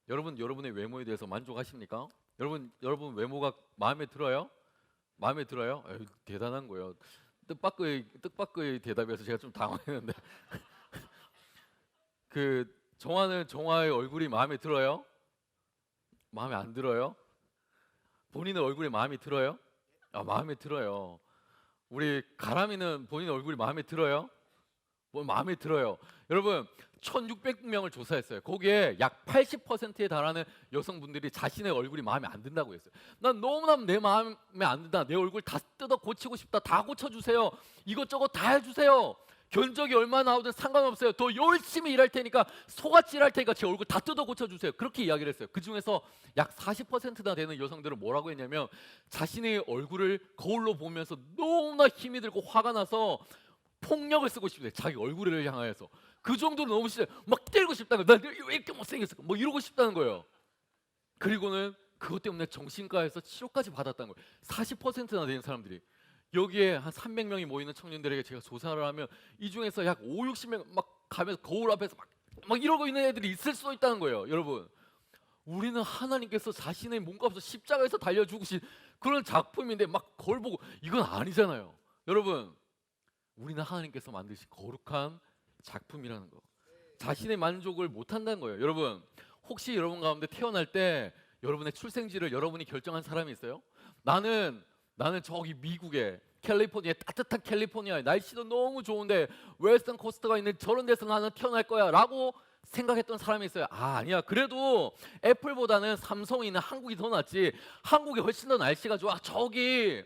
여러분의 외모에 대해서 만족하십니까? 여러분 외모가 마음에 들어요? 마음에 들어요? 에이, 대단한 거예요. 뜻밖의 대답이어서 제가 좀 당황했는데 정화의 얼굴이 마음에 들어요? 마음에 안 들어요? 본인의 얼굴이 마음에 들어요? 마음에 들어요. 우리 가람이는 본인 얼굴이 마음에 들어요? 뭐 마음에 들어요. 여러분 1,600명을 조사했어요. 거기에 약 80%에 달하는 여성분들이 자신의 얼굴이 마음에 안 든다고 했어요. 난 너무나 내 마음에 안 든다. 내 얼굴 다 뜯어 고치고 싶다. 다 고쳐주세요. 이것저것 다 해주세요. 견적이 얼마 나오든 상관없어요. 더 열심히 일할 테니까 소같이 일할 테니까 제 얼굴 다 뜯어 고쳐주세요. 그렇게 이야기를 했어요. 그 중에서 약 40%나 되는 여성들은 뭐라고 했냐면 자신의 얼굴을 거울로 보면서 너무나 힘이 들고 화가 나서 폭력을 쓰고 싶대. 자기 얼굴을 향하여서 그 정도로 너무 싫어요. 막 때리고 싶다는 거예요. 난 왜 이렇게 못생겼을까? 뭐 이러고 싶다는 거예요. 그리고는 그것 때문에 정신과에서 치료까지 받았다는 거예요. 40%나 되는 사람들이. 여기에 한 300명이 모이는 청년들에게 제가 조사를 하면 이 중에서 약 5, 60명 막 가면서 거울 앞에서 막 이러고 있는 애들이 있을 수도 있다는 거예요. 여러분, 우리는 하나님께서 자신의 몸값을 십자가에서 달려 죽으신 그런 작품인데 막 거울 보고 이건 아니잖아요. 여러분, 우리는 하나님께서 만드신 거룩한 작품이라는 거. 자신의 만족을 못 한다는 거예요. 여러분, 혹시 여러분 가운데 태어날 때 여러분의 출생지를 여러분이 결정한 사람이 있어요? 나는 저기 미국에 캘리포니아, 따뜻한 캘리포니아에 날씨도 너무 좋은데 웨스턴 코스트가 있는 저런 데서 나는 태어날 거야 라고 생각했던 사람이 있어요. 아니야. 그래도 애플보다는 삼성이 있는 한국이 더 낫지. 한국이 훨씬 더 날씨가 좋아. 저기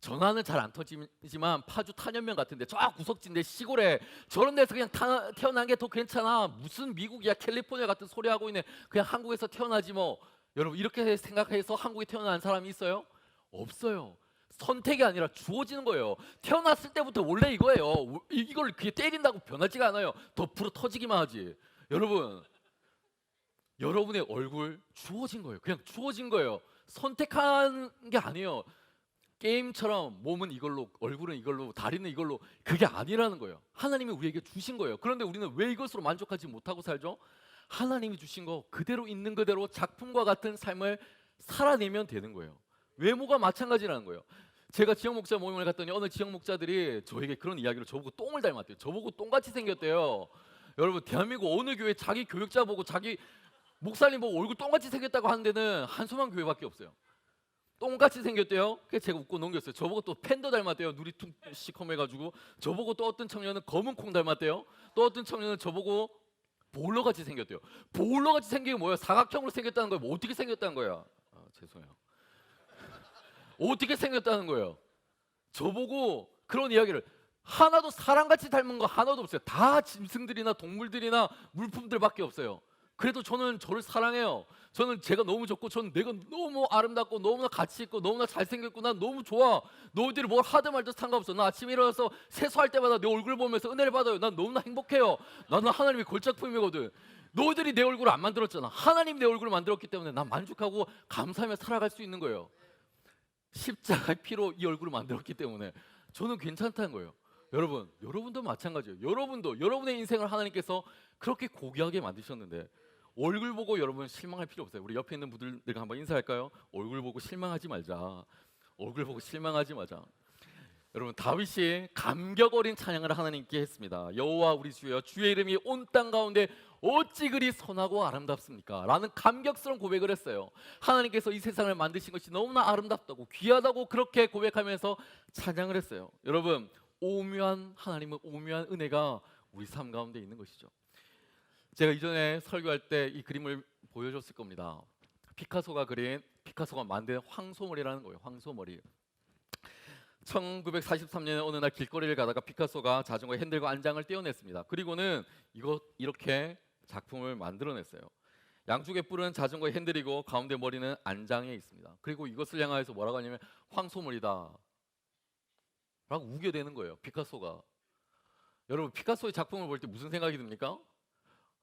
전화는 잘 안 터지지만 파주 탄현면 같은데 저 구석진데 시골에 저런 데서 그냥 태어난 게 더 괜찮아. 무슨 미국이야, 캘리포니아 같은 소리 하고 있네. 그냥 한국에서 태어나지 뭐. 여러분, 이렇게 생각해서 한국에 태어난 사람이 있어요? 없어요. 선택이 아니라 주어지는 거예요. 태어났을 때부터 원래 이거예요. 이걸 그게 때린다고 변하지가 않아요. 더 불어 터지기만 하지. 여러분, 여러분의 얼굴 주어진 거예요. 그냥 주어진 거예요. 선택한 게 아니에요. 게임처럼 몸은 이걸로, 얼굴은 이걸로, 다리는 이걸로, 그게 아니라는 거예요. 하나님이 우리에게 주신 거예요. 그런데 우리는 왜 이것으로 만족하지 못하고 살죠? 하나님이 주신 거 그대로 있는 그대로 작품과 같은 삶을 살아내면 되는 거예요. 외모가 마찬가지라는 거예요. 제가 지역 목자 모임을 갔더니 어느 지역 목자들이 저에게 그런 이야기를, 저보고 똥을 닮았대요. 저보고 똥같이 생겼대요. 여러분, 대한민국 어느 교회 자기 교육자 보고 자기 목사님 보고 얼굴 똥같이 생겼다고 하는 데는 한소만 교회밖에 없어요. 똥같이 생겼대요. 그래서 제가 웃고 넘겼어요. 저보고 또 팬더 닮았대요. 눈이 툭 시커매가지고. 저보고 또 어떤 청년은 검은 콩 닮았대요. 또 어떤 청년은 저보고 보울러같이 생겼대요. 보울러같이 생긴 게 뭐야? 사각형으로 생겼다는 거예요. 뭐 어떻게 생겼다는 거야? 죄송해요. 어떻게 생겼다는 거예요? 저보고 그런 이야기를, 하나도 사람같이 닮은 거 하나도 없어요. 다 짐승들이나 동물들이나 물품들밖에 없어요. 그래도 저는 저를 사랑해요. 저는 제가 너무 좋고, 저는 내가 너무 아름답고 너무나 가치 있고 너무나 잘생겼고 난 너무 좋아. 너희들이 뭘 하든 말든 상관없어. 나 아침에 일어나서 세수할 때마다 내 얼굴 보면서 은혜를 받아요. 난 너무나 행복해요. 나는 하나님의 걸작품이거든. 너희들이 내 얼굴을 안 만들었잖아. 하나님 내 얼굴을 만들었기 때문에 난 만족하고 감사하며 살아갈 수 있는 거예요. 십자가의 피로 이 얼굴을 만들었기 때문에 저는 괜찮다는 거예요. 여러분, 여러분도 마찬가지예요. 여러분도 여러분의 인생을 하나님께서 그렇게 고귀하게 만드셨는데 얼굴 보고 여러분 실망할 필요 없어요. 우리 옆에 있는 분들과 한번 인사할까요? 얼굴 보고 실망하지 말자. 얼굴 보고 실망하지 마자. 여러분, 다윗이 감격 어린 찬양을 하나님께 했습니다. 여호와 우리 주여, 주의 이름이 온 땅 가운데 어찌 그리 선하고 아름답습니까? 라는 감격스러운 고백을 했어요. 하나님께서 이 세상을 만드신 것이 너무나 아름답다고 귀하다고 그렇게 고백하면서 찬양을 했어요. 여러분, 오묘한 하나님의 오묘한 은혜가 우리 삶 가운데 있는 것이죠. 제가 이전에 설교할 때 이 그림을 보여줬을 겁니다. 피카소가 만든 황소머리라는 거예요. 황소머리. 1943년에 어느 날 길거리를 가다가 피카소가 자전거 핸들과 안장을 떼어냈습니다. 그리고는 이렇게 작품을 만들어냈어요. 양쪽의 뿔은 자전거의 핸들이고 가운데 머리는 안장에 있습니다. 그리고 이것을 향하여서 뭐라고 하냐면 황소머리다 라고 우겨대는 거예요. 피카소가. 여러분, 피카소의 작품을 볼 때 무슨 생각이 듭니까?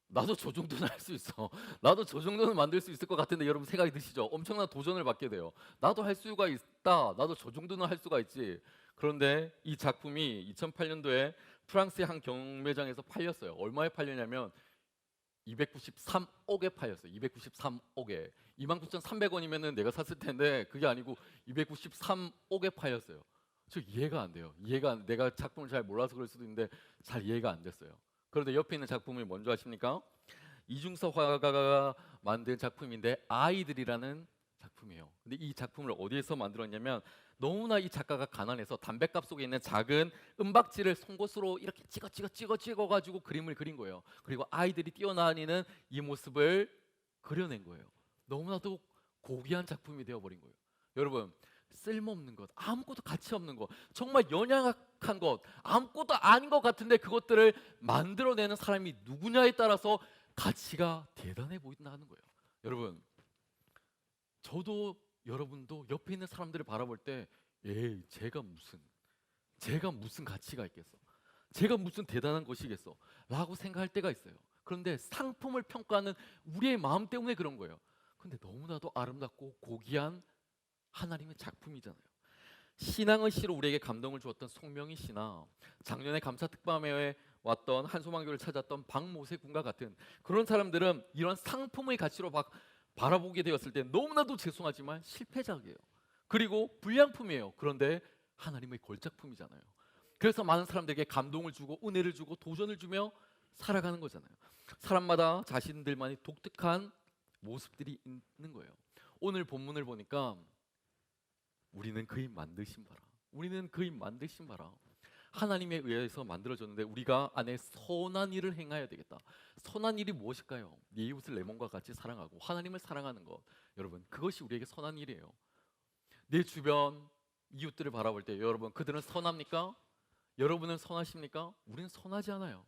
나도 저 정도는 할 수 있어. 나도 저 정도는 만들 수 있을 것 같은데 여러분 생각이 드시죠? 엄청난 도전을 받게 돼요. 나도 할 수가 있다. 나도 저 정도는 할 수가 있지. 그런데 이 작품이 2008년도에 프랑스의 한 경매장에서 팔렸어요. 얼마에 팔렸냐면 293억에 팔렸어요. 293억에. 29,300원이면은 내가 샀을 텐데 그게 아니고 293억에 팔렸어요. 저 이해가 안 돼요. 내가 작품을 잘 몰라서 그럴 수도 있는데 잘 이해가 안 됐어요. 그런데 옆에 있는 작품을 뭔지 아십니까? 이중섭 화가가 만든 작품인데 아이들이라는 작품이에요. 근데 이 작품을 어디에서 만들었냐면 너무나 이 작가가 가난해서 담뱃갑 속에 있는 작은 은박지를 송곳으로 이렇게 찍어 가지고 그림을 그린 거예요. 그리고 아이들이 뛰어다니는 이 모습을 그려낸 거예요. 너무나도 고귀한 작품이 되어버린 거예요. 여러분, 쓸모없는 것, 아무것도 가치 없는 것, 정말 연약한 것, 아무것도 아닌 것 같은데 그것들을 만들어내는 사람이 누구냐에 따라서 가치가 대단해 보인다는 거예요. 여러분, 저도 여러분도 옆에 있는 사람들을 바라볼 때 에이, 제가 무슨 가치가 있겠어, 제가 무슨 대단한 것이겠어 라고 생각할 때가 있어요. 그런데 상품을 평가하는 우리의 마음 때문에 그런 거예요. 근데 너무나도 아름답고 고귀한 하나님의 작품이잖아요. 신앙의 시로 우리에게 감동을 주었던 송명희 씨나 작년에 감사 특밤에 왔던 한소망교를 찾았던 박모세 군과 같은 그런 사람들은 이런 상품의 가치로 바라보게 되었을 때 너무나도 죄송하지만 실패작이에요. 그리고 불량품이에요. 그런데 하나님의 걸작품이잖아요. 그래서 많은 사람들에게 감동을 주고 은혜를 주고 도전을 주며 살아가는 거잖아요. 사람마다 자신들만의 독특한 모습들이 있는 거예요. 오늘 본문을 보니까 우리는 그인 만드신 바라, 우리는 그인 만드신 바라, 하나님에 의해서 만들어졌는데 우리가 안에 선한 일을 행해야 되겠다. 선한 일이 무엇일까요? 네 이웃을 내 몸과 같이 사랑하고 하나님을 사랑하는 것. 여러분, 그것이 우리에게 선한 일이에요. 내 주변 이웃들을 바라볼 때 여러분, 그들은 선합니까? 여러분은 선하십니까? 우리는 선하지 않아요.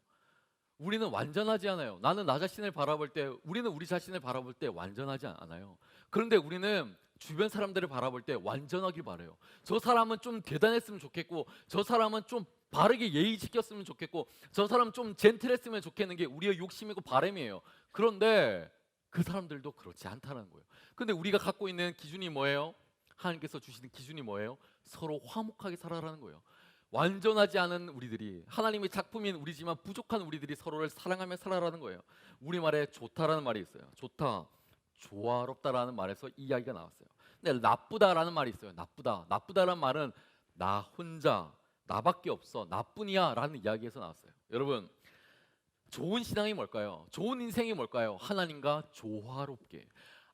우리는 완전하지 않아요. 나는 나 자신을 바라볼 때, 우리는 우리 자신을 바라볼 때 완전하지 않아요. 그런데 우리는 주변 사람들을 바라볼 때 완전하길 바라요. 저 사람은 좀 대단했으면 좋겠고, 저 사람은 좀 바르게 예의 지켰으면 좋겠고, 저 사람은 좀 젠틀했으면 좋겠는 게 우리의 욕심이고 바람이에요. 그런데 그 사람들도 그렇지 않다는 거예요. 근데 우리가 갖고 있는 기준이 뭐예요? 하나님께서 주시는 기준이 뭐예요? 서로 화목하게 살아라는 거예요. 완전하지 않은 우리들이, 하나님의 작품인 우리지만 부족한 우리들이 서로를 사랑하며 살아라는 거예요. 우리말에 좋다라는 말이 있어요. 좋다, 조화롭다라는 말에서 이 이야기가 나왔어요. 근데 나쁘다라는 말이 있어요. 나쁘다라는 말은 나 혼자, 나밖에 없어, 나뿐이야 라는 이야기에서 나왔어요. 여러분, 좋은 신앙이 뭘까요? 좋은 인생이 뭘까요? 하나님과 조화롭게,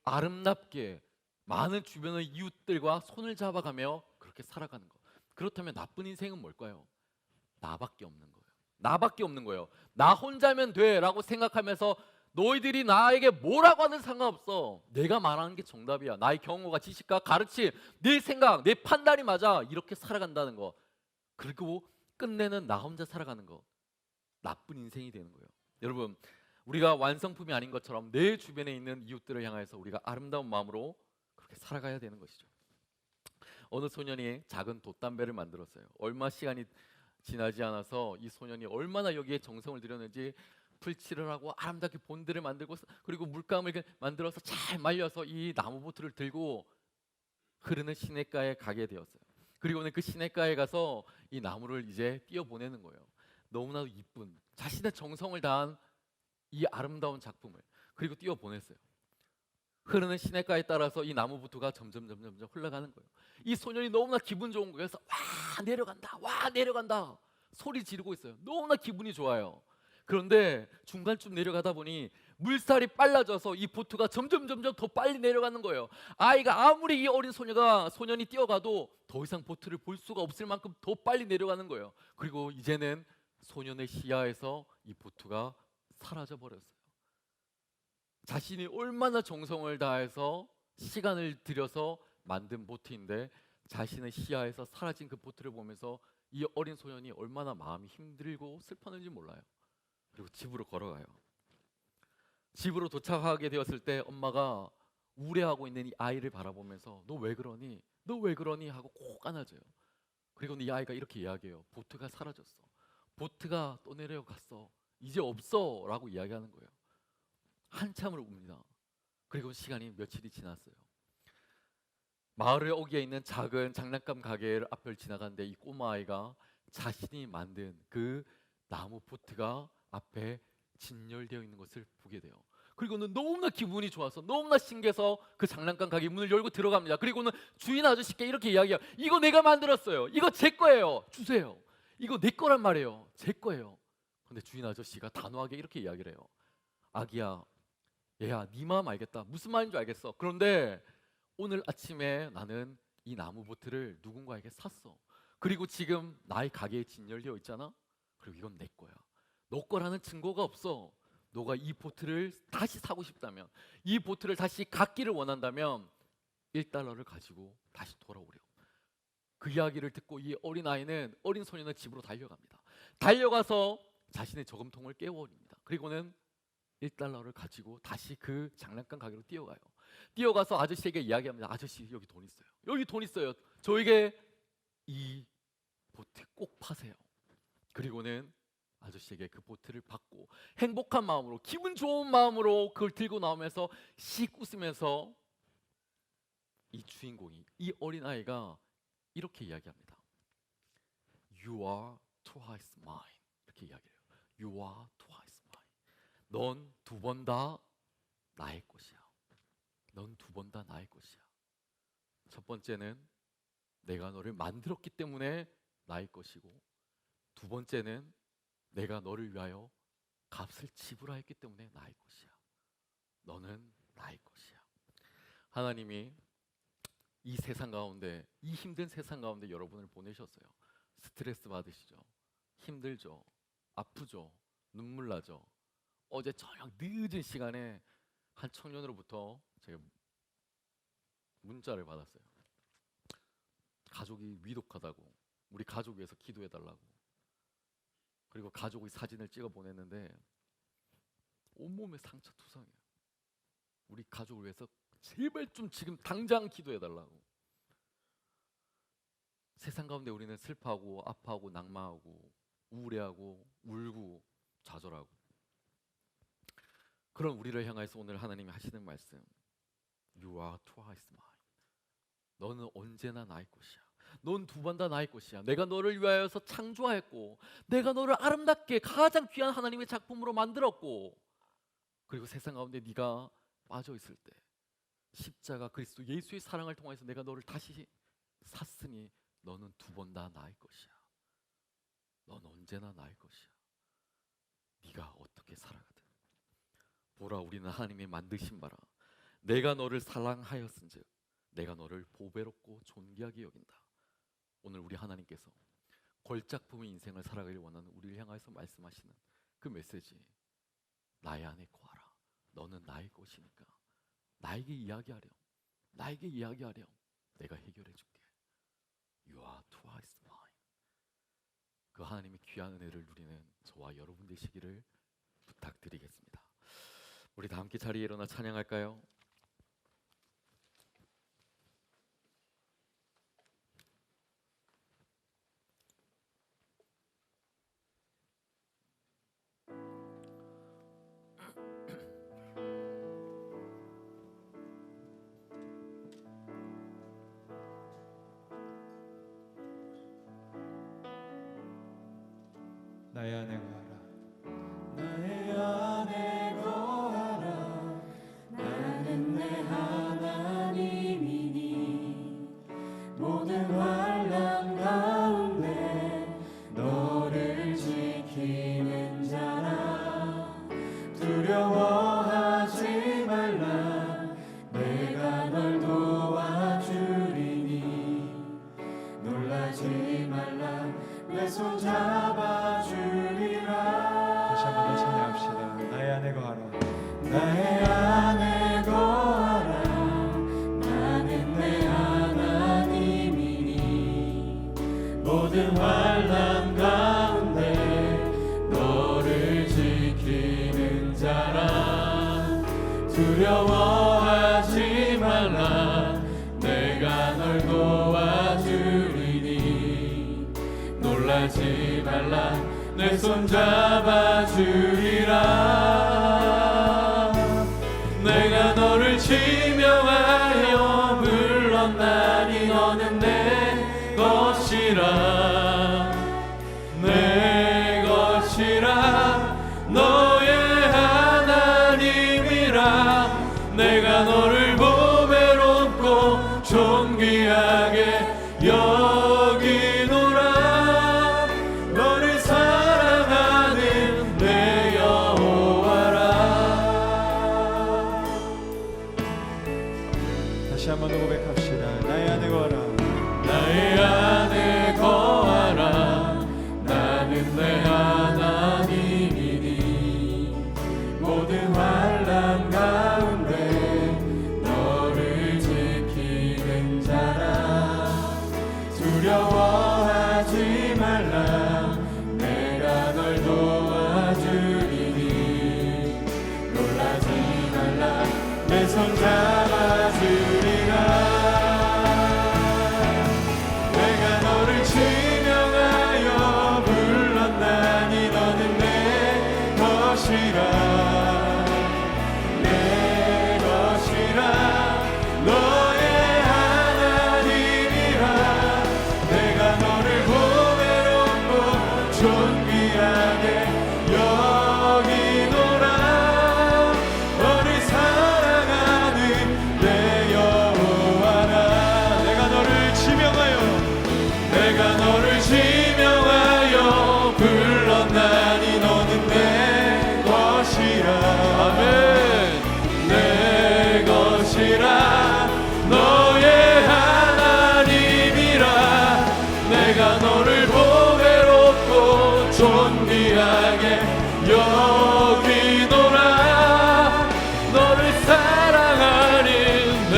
아름답게 많은 주변의 이웃들과 손을 잡아가며 그렇게 살아가는 것. 그렇다면 나쁜 인생은 뭘까요? 나밖에 없는 거예요. 나밖에 없는 거예요. 나 혼자면 돼 라고 생각하면서 너희들이 나에게 뭐라고 하든 상관없어, 내가 말하는 게 정답이야, 나의 경험과 지식과 가르침, 내 생각, 내 판단이 맞아, 이렇게 살아간다는 거. 그리고 끝내는 나 혼자 살아가는 거, 나쁜 인생이 되는 거예요. 여러분, 우리가 완성품이 아닌 것처럼 내 주변에 있는 이웃들을 향해서 우리가 아름다운 마음으로 그렇게 살아가야 되는 것이죠. 어느 소년이 작은 돛담배를 만들었어요. 얼마 시간이 지나지 않아서 이 소년이 얼마나 여기에 정성을 들였는지 풀칠을 하고 아름답게 본드를 만들고, 그리고 물감을 만들어서 잘 말려서 이 나무 보트를 들고 흐르는 시냇가에 가게 되었어요. 그리고는 그 시냇가에 가서 이 나무를 이제 띄어보내는 거예요. 너무나도 이쁜, 자신의 정성을 다한 이 아름다운 작품을 그리고 띄어보냈어요. 흐르는 시냇가에 따라서 이 나무 부두가 점점 흘러가는 거예요. 이 소년이 너무나 기분 좋은 거예요. 그래서 와 내려간다 소리 지르고 있어요. 너무나 기분이 좋아요. 그런데 중간쯤 내려가다 보니 물살이 빨라져서 이 보트가 점점 더 빨리 내려가는 거예요. 아이가 아무리 이 어린 소년이 뛰어가도 더 이상 보트를 볼 수가 없을 만큼 더 빨리 내려가는 거예요. 그리고 이제는 소년의 시야에서 이 보트가 사라져 버렸어요. 자신이 얼마나 정성을 다해서 시간을 들여서 만든 보트인데 자신의 시야에서 사라진 그 보트를 보면서 이 어린 소년이 얼마나 마음이 힘들고 슬펐는지 몰라요. 그리고 집으로 걸어가요. 집으로 도착하게 되었을 때 엄마가 우려하고 있는 이 아이를 바라보면서 너 왜 그러니? 너 왜 그러니? 하고 꼭 안아줘요. 그리고 이 아이가 이렇게 이야기해요. 보트가 사라졌어. 보트가 떠내려갔어. 이제 없어 라고 이야기하는 거예요. 한참을 웁니다. 그리고 시간이 며칠이 지났어요. 마을의 어귀에 있는 작은 장난감 가게 앞을 지나가는데 이 꼬마아이가 자신이 만든 그 나무 보트가 앞에 진열되어 있는 것을 보게 돼요. 그리고는 너무나 기분이 좋아서 너무나 신기해서 그 장난감 가게 문을 열고 들어갑니다. 그리고는 주인 아저씨께 이렇게 이야기해요. 이거 내가 만들었어요. 이거 제 거예요. 주세요. 이거 내 거란 말이에요. 제 거예요. 근데 주인 아저씨가 단호하게 이렇게 이야기를 해요. 아기야, 얘야, 네 마음 알겠다. 무슨 말인지 알겠어. 그런데 오늘 아침에 나는 이 나무 보트를 누군가에게 샀어. 그리고 지금 나의 가게에 진열되어 있잖아. 그리고 이건 내 거야. 너 거라는 증거가 없어. 너가 이 보트를 다시 사고 싶다면, 이 보트를 다시 갖기를 원한다면 1달러를 가지고 다시 돌아오렴. 그 이야기를 듣고 이 어린 소녀는 집으로 달려갑니다. 달려가서 자신의 저금통을 깨워버립니다. 그리고는 1달러를 가지고 다시 그 장난감 가게로 뛰어가요. 뛰어가서 아저씨에게 이야기합니다. 아저씨, 여기 돈 있어요. 여기 돈 있어요. 저에게 이 보트 꼭 파세요. 그리고는 아저씨에게 그 보트를 받고 행복한 마음으로, 기분 좋은 마음으로 그걸 들고 나오면서 씩 웃으면서 이 주인공이, 이 어린아이가 이렇게 이야기합니다. You are twice mine. 이렇게 이야기해요. You are twice mine. 넌 두 번 다 나의 것이야. 넌 두 번 다 나의 것이야. 첫 번째는 내가 너를 만들었기 때문에 나의 것이고, 두 번째는 내가 너를 위하여 값을 지불하였기 때문에 나의 것이야. 너는 나의 것이야. 하나님이 이 세상 가운데, 이 힘든 세상 가운데 여러분을 보내셨어요. 스트레스 받으시죠? 힘들죠? 아프죠? 눈물 나죠? 어제 저녁 늦은 시간에 한 청년으로부터 제가 문자를 받았어요. 가족이 위독하다고, 우리 가족 위해서 기도해달라고. 그리고 가족의 사진을 찍어 보냈는데 온몸에 상처 투성이에요. 우리 가족을 위해서 제발 좀 지금 당장 기도해달라고. 세상 가운데 우리는 슬퍼하고 아파하고 낭만하고 우울해하고 울고 좌절하고, 그런 우리를 향해서 오늘 하나님이 하시는 말씀, You are twice mine. 너는 언제나 나의 것이야. 넌 두 번 다 나의 것이야. 내가 너를 위하여서 창조하였고, 내가 너를 아름답게 가장 귀한 하나님의 작품으로 만들었고, 그리고 세상 가운데 네가 빠져 있을 때 십자가 그리스도 예수의 사랑을 통해서 내가 너를 다시 샀으니 너는 두 번 다 나의 것이야. 넌 언제나 나의 것이야. 네가 어떻게 살아가든 보라, 우리는 하나님의 만드신 바라. 내가 너를 사랑하였은즉 내가 너를 보배롭고 존귀하게 여긴다. 오늘 우리 하나님께서 걸작품의 인생을 살아가길 원하는 우리를 향해서 말씀하시는 그 메시지, 나의 안에 거하라. 너는 나의 것이니까 나에게 이야기하렴. 나에게 이야기하렴. 내가 해결해 줄게. You are twice mine. 그 하나님의 귀한 은혜를 누리는 저와 여러분 되시기를 부탁드리겠습니다. 우리 다 함께 자리에 일어나 찬양할까요? 나의 안에 거하라. 나의 안에 거하라. 나는 내 하나님이니 모든 환난 가운데 너를 지키는 자라. 두려워하지 말라. 내가 널 도와주리니 놀라지 말라. 내 손 잡아주리라. 다시 한 번 더 찬양합시다. 나의 안에 거하라. 나의 안에 거하라. 나는 내 하나님이니 모든 환난 가운데 너를 지키는 자라. 두려워하지 말라. 내가 널 도와주리니 놀라지 말라. 내 손 잡아주리라. 내가 너를 지명하여 불렀나니 너는 내 것이라. 내 것이라. 너의 하나님이라. 내가 너를 보배롭고 존귀하게 여기노라. 너를 사랑하는 내 여호와라. 존귀하게 여기노라. 너를 사랑하는 내 여호와라. 내가 너를 지명하여 불렀나니 너는 내 것이라. 아멘. 내 것이라. 너의 하나님이라. 내가 너를 보배롭고 존귀하게 여기노라. 너를 사랑하는 내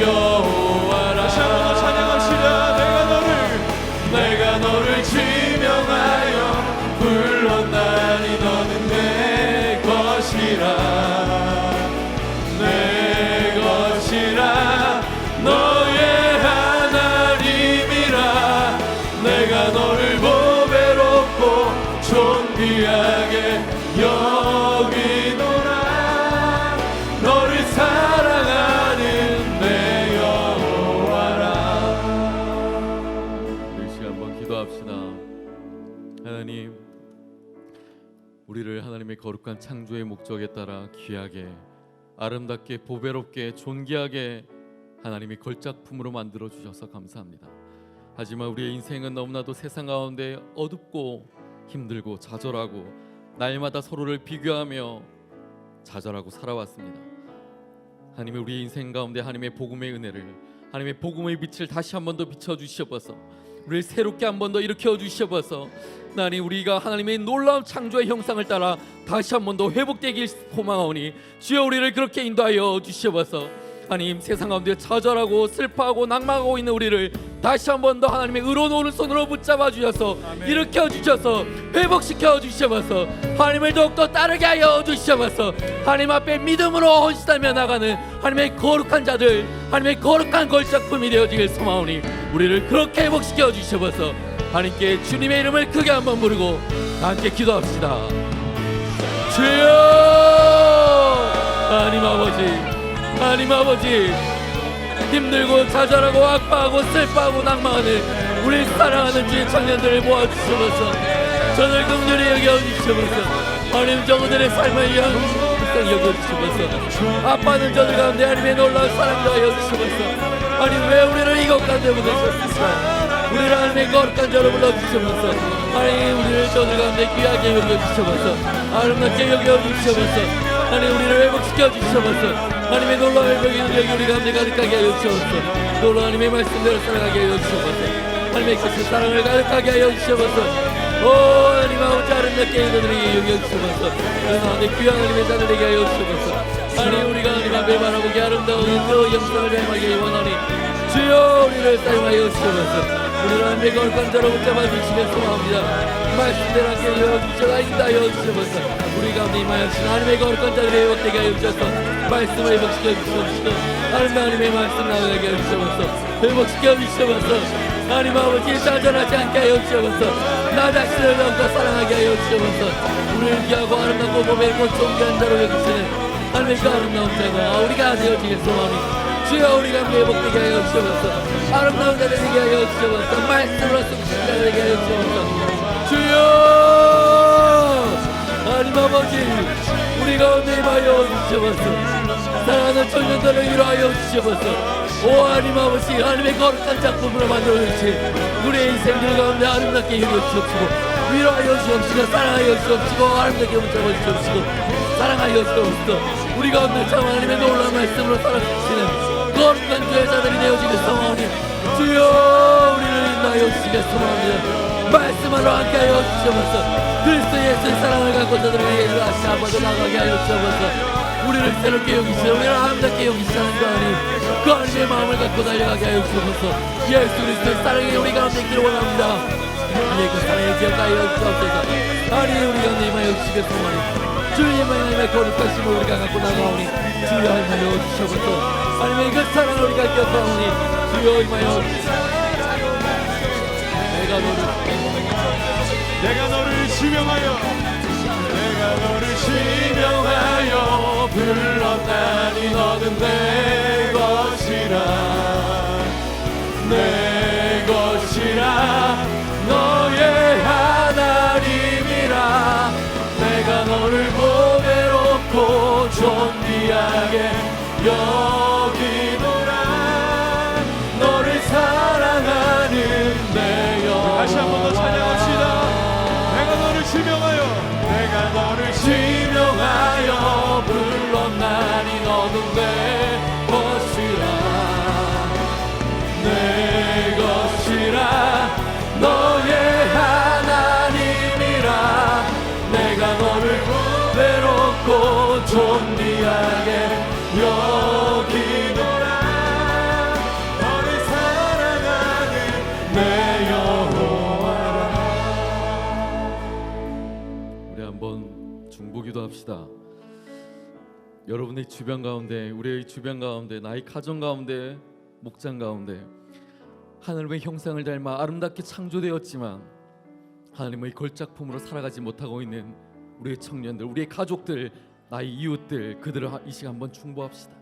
여호와라. 다시 한번 더 찬양합시다. 내가 너를 지명하여 불렀나니 너는 내 것이라. 내 것이라. 너의 하나님이라. 내가 너를 보배롭고 존귀하게 여기노라. 너를 사랑하는 내 여호와라. 이 시간 한번 기도합시다. 하나님, 우리를 하나님의 거룩한 창조의 목적에 따라 귀하게, 아름답게, 보배롭게, 존귀하게 하나님의 걸작품으로 만들어 주셔서 감사합니다. 하지만 우리의 인생은 너무나도 세상 가운데 어둡고 힘들고 좌절하고 날마다 서로를 비교하며 좌절하고 살아왔습니다. 하나님, 우리의 인생 가운데 하나님의 복음의 은혜를, 하나님의 복음의 빛을 다시 한 번 더 비춰주셔서 우리를 새롭게 한 번 더 일으켜 주셔서 하나님, 우리가 하나님의 놀라운 창조의 형상을 따라 다시 한 번 더 회복되길 소망하오니 주여 우리를 그렇게 인도하여 주셔서 하나님, 세상 가운데 좌절하고 슬퍼하고 낭망하고 있는 우리를 다시 한 번 더 하나님의 의로운 오른손으로 붙잡아 주셔서 일으켜 주셔서 회복시켜 주셔서 하나님을 더욱더 따르게 하여 주셔서 하나님 앞에 믿음으로 헌신하며 나가는 하나님의 거룩한 자들, 하나님의 거룩한 걸작품이 되어지길 소망하오니 우리를 그렇게 회복시켜 주셔서 하나님께 주님의 이름을 크게 한번 부르고 함께 기도합시다. 주여! 하나님 아버지, 하나님 아버지, 힘들고 좌절하고 아파하고 슬퍼하고 낭망하는 우리 사랑하는 주의 청년들을 모아주셔서 저들 긍휼히 여겨주셔서 하나님, 저들의 삶을 위한 불쌍히 여겨주셔서 아빠는 저들 가운데 하나님의 놀라운 사랑도 하여 주셔서 하나님, 왜 우리를 이것 가운데 보내셨습니까? 우리를 하나님의 거룩한 자로 불러주셔서 하나님, 우리를 저들 가운데 귀하게 여겨주셔서 아름답게 여겨주셔서 하나님, 우리를 회복시켜 주셔서 하나님의 놀라운 회복의 능력이 우리 가운데 가득하게 하여 주셔서 놀라운 하나님의 말씀대로 살아가게 하여 주셔서 하나님의 그 사랑을 가득하게 하여 주셔서 오 하나님 아버지, 아름답게 인도들에게 여겨주셔서 그 가운데 귀한 하나님의 자들에게 하여 주셔서 하나님, 우리가 하나님 앞에 바라보기 아름다운 그 영상을 닮아게 원하니 주여 우리를 사용하여 주셔서 우리를 하나님의 거룩한 자로 붙잡아 주시길 소망합니다. 말씀대로 함께 여주셔서 인도하여 주셔서 우리 가운데 임하여주신 하나님의 거룩한 자들의 회복되게 하여 주셔서 말씀을 회복시켜 주셔서 하나님의 말씀 나오게 하여 주셔서 회복시켜 주셔서 하나님 아버지, 좌절하지 않게 하여 주셔서 나 자신을 더욱더 사랑하게 하여 주셔서 우리를 귀하고 아름답고 보배롭고 존귀한 자로 여기시는 하나님의 그 아름다운 자가 우리가 되어지길 소망하니 주여 우리가 회복되게 하여 주셔서 아름다운 자들에게 하여 주셔서 말씀으로 숨쉬는 자들에게 하여 주셔서 주여 하나님 아버지, 우리 가운데 임하여 주셔서 사랑하는 청년들을 위로하여 주셔서 오 하나님 아버지, 하나님의 거룩한 작품으로 만들어주신 우리의 인생들 가운데 아름답게 이루어 주옵시고 위로하여 주옵시고 사랑하여 주옵시고 아름답게 붙잡아 주옵시고 사랑하여 주옵시고 우리 가운데 참 하나님의 놀라운 말씀으로 살아주시는 거룩한 주의 자들이 되어지길 소망하니 주여 우리를 인도하여 주시길 소망합니다. 말씀으로 함께하여 주셔서 그리스도 예수의 사랑을 갖고 저들에게 다시 한번 더 나가게 하여 주셔서 우리를 새롭게 여기시고 우리를 아름답게 여기시는 그 하나님, 그 하나님의 마음을 갖고 달려가게 하여 주셔서 예수 그리스도의 사랑이 우리 가운데 있기를 원합니다. 하나님, 그 사랑의 기억하여 주옵소서. 하나님, 우리 가운데 임하여 주시길 소망하니 주님의 하나님의 거룩하심을 우리가 갖고 나가오니 주여 임하여 주셔서 하나님의 그 사랑을 우리가 기억하오니 주여 임하여 주셔서 내가 너를 지명하여 불렀다니 너는 내 것이라 내 것이라 너의 하나님이라 가운데 한번 중보기도 합시다. 여러분의 주변 가운데, 우리의 주변 가운데, 나의 가정 가운데, 목장 가운데 하늘의 형상을 닮아 아름답게 창조되었지만 하나님의 걸작품으로 살아가지 못하고 있는 우리의 청년들, 우리의 가족들, 나의 이웃들, 그들을 이 시간 한번 중보합시다.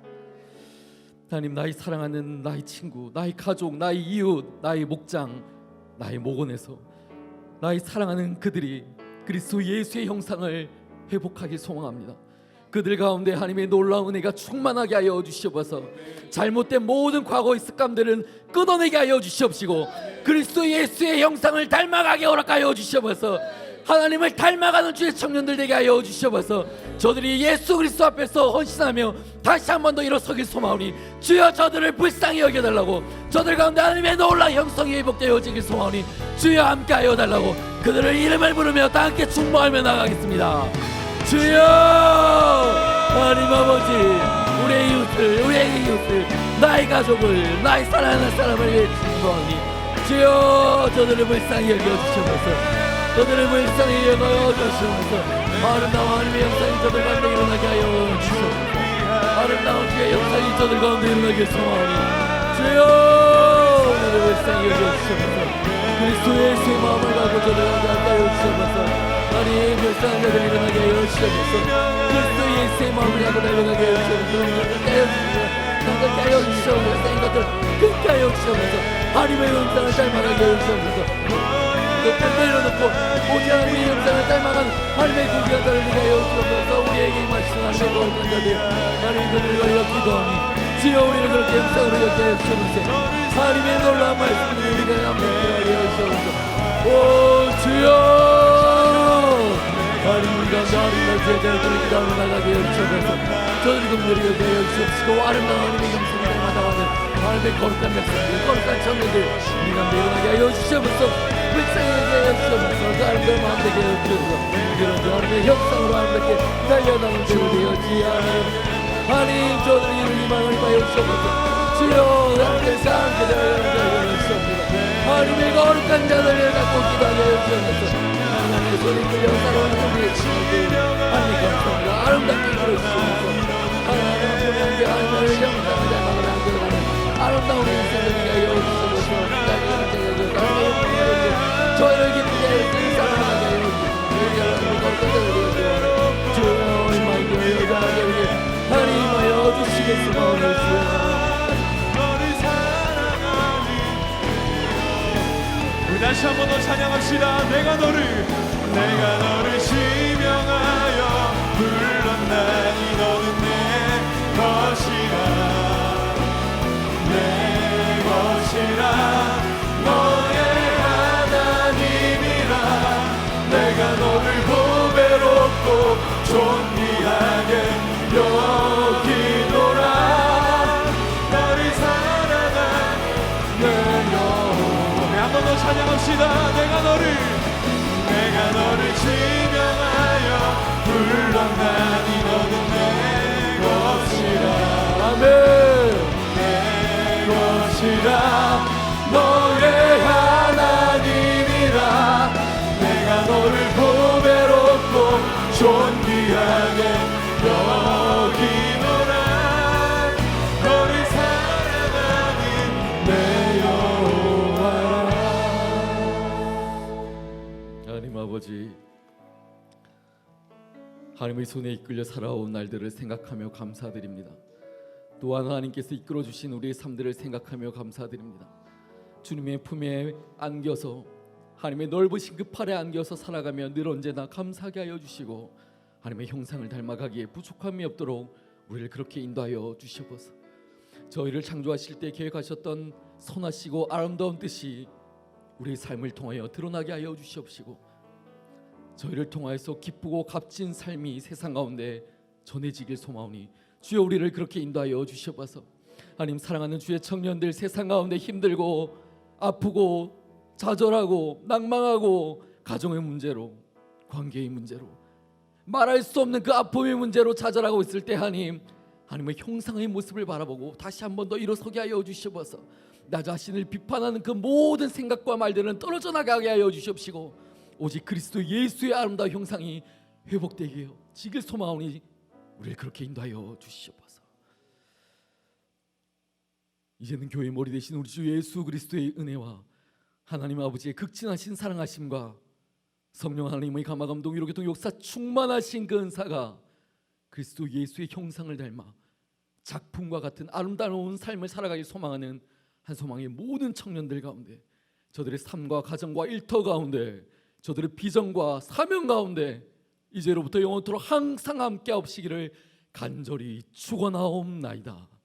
하나님, 나의 사랑하는 나의 친구, 나의 가족, 나의 이웃, 나의 목장, 나의 목원에서 나의 사랑하는 그들이 그리스도 예수의 형상을 회복하길 소망합니다. 그들 가운데 하나님의 놀라운 은혜가 충만하게 하여 주시옵소서. 잘못된 모든 과거의 습관들은 끊어내게 하여 주시옵시고 그리스도 예수의 형상을 닮아가게 허락하여 주시옵소서. 하나님을 닮아가는 주의 청년들 되게 하여 주시옵소서. 저들이 예수 그리스도 앞에서 헌신하며 다시 한 번 더 일어서길 소망하오니 주여 저들을 불쌍히 여겨달라고, 저들 가운데 하나님의 놀라운 형성이 회복되어지길 소망하오니 주여 함께하여 달라고 그들을 이름을 부르며 다 함께 중보하며 나가겠습니다. 주여 하나님 아버지, 우리의 이웃들, 나의 가족을, 나의 사랑하는 사람을 위해 중보하오니 주여 저들을 불쌍히 여겨주시옵소서. 저들을 불쌍히 여겨주시옵소서. 아름다운 하나님의 영상이 저들 가운데 일어나게 하여 주시옵소서. 아름다운 주의 영상이 저들 가운데 일어나게 소망하오니 주여 저들을 불쌍히 여겨주시옵소서. 그리스도 예수의 마음을 갖고 저들 가운데 함께하여 주시옵소서. 하나님 불쌍한 자들 일어나게 하여 주시옵소서. 그리스도 예수의 마음을 갖고 일어나게 하여 주시옵소서. 끝까지 하여 주시옵소서. 생긴 것들 끝까지 하여 주시옵소서. 하나님의 영상을 닮아가게 하여 주시옵소서. 끝까지 내려놓고 오직 하나님의 영상을 닮아가는 하나님의 고귀한 자를 위하여 주시옵소서. 우리에게 임하시는 하나님의 거룩한 자들, 하나님 그들을 위하여 기도하니 주여 우리를 그렇게 영상으로 여겨 주시옵소서. 하나님의 놀라운 말씀을 우리가 함께 하여 주시옵소서. 오 주여 하나님 가운데 아름다운 제자들을 기도하며 나가게 하여 주시옵소서. 저들이 금들이 여겨 주시옵시고 아름다운 하나님의 영상을 닮아가는 하나님의 거룩한 백성들, 거룩한 청년들 우리 가운데 일어나게 하여 주시옵소서. 불쌍하게 하여 주시옵소서. 그 아름다운 마음 되게 하여 주시옵소서. 그런 하나님의 형상으로 아름답게 달려나는 대로 되었지 하나님 저들의 이름을 희망을 하여 주시옵소서. 주여 하나님의 사랑께 하여 주시옵소서. 하나님의 거룩한 자들을 갖고 기도하게 하여 주시옵소서. 하나님의 손이 끌려 살아오는 우리의 친구들 하나님 감사합니다. 아름답게 이끌어주시옵소서. 하나님의 형상을 닮아가는 안겨가는 아름다운 인생들에게 하여 주시옵소서. 저희를 기쁘게 하여 주시옵소서. 사랑하게 하여 주시옵소서. 주여 임하여 여자하게 하나님 임하여 주시겠소서. 다시 한 번 더 찬양합시다. 내가 너를 지명하여 불렀나니 너는 내 것이라, 내 것이라, 너의 하나님이라. 내가 너를 보배롭고 존귀하게 여기노라. 너를 사랑하는 내 한 번 더 찬양합시다. 내가 너를 지명하여 불렀나니 너는 내 것이라. 아멘. 내 것이라, 너의 하나님이라. 내가 너를 보배롭고 존귀하게 여기노라. 너를 사랑하는 내 하나님 아버지, 하나님의 손에 이끌려 살아온 날들을 생각하며 감사드립니다. 또한 하나님께서 이끌어 주신 우리의 삶들을 생각하며 감사드립니다. 주님의 품에 안겨서 하나님의 넓으신 그 팔에 안겨서 살아가며 늘 언제나 감사하게 하여 주시고 하나님의 형상을 닮아가기에 부족함이 없도록 우리를 그렇게 인도하여 주시옵소서. 저희를 창조하실 때 계획하셨던 선하시고 아름다운 뜻이 우리의 삶을 통하여 드러나게 하여 주시옵시고 저희를 통하여서 기쁘고 값진 삶이 세상 가운데 전해지길 소망하오니 주여 우리를 그렇게 인도하여 주시옵소서. 하나님 사랑하는 주의 청년들, 세상 가운데 힘들고 아프고 좌절하고 낭망하고 가정의 문제로, 관계의 문제로, 말할 수 없는 그 아픔의 문제로 좌절하고 있을 때 하나님의 형상의 모습을 바라보고 다시 한 번 더 일어서게 하여 주시옵소서. 나 자신을 비판하는 그 모든 생각과 말들은 떨어져 나가게 하여 주시옵시고 오직 그리스도 예수의 아름다운 형상이 회복되게 지길 소망하오니 우리를 그렇게 인도하여 주시옵소서. 이제는 교회의 머리 되신 우리 주 예수 그리스도의 은혜와 하나님 아버지의 극진하신 사랑하심과 성령 하나님의 감화감동 위로 교통 역사 충만하신 그 은사가 그리스도 예수의 형상을 닮아 작품과 같은 아름다운 삶을 살아가길 소망하는 한 소망의 모든 청년들 가운데, 저들의 삶과 가정과 일터 가운데, 저들의 비전과 사명 가운데 이제로부터 영원토록 항상 함께 하옵시기를 간절히 축원하옵나이다.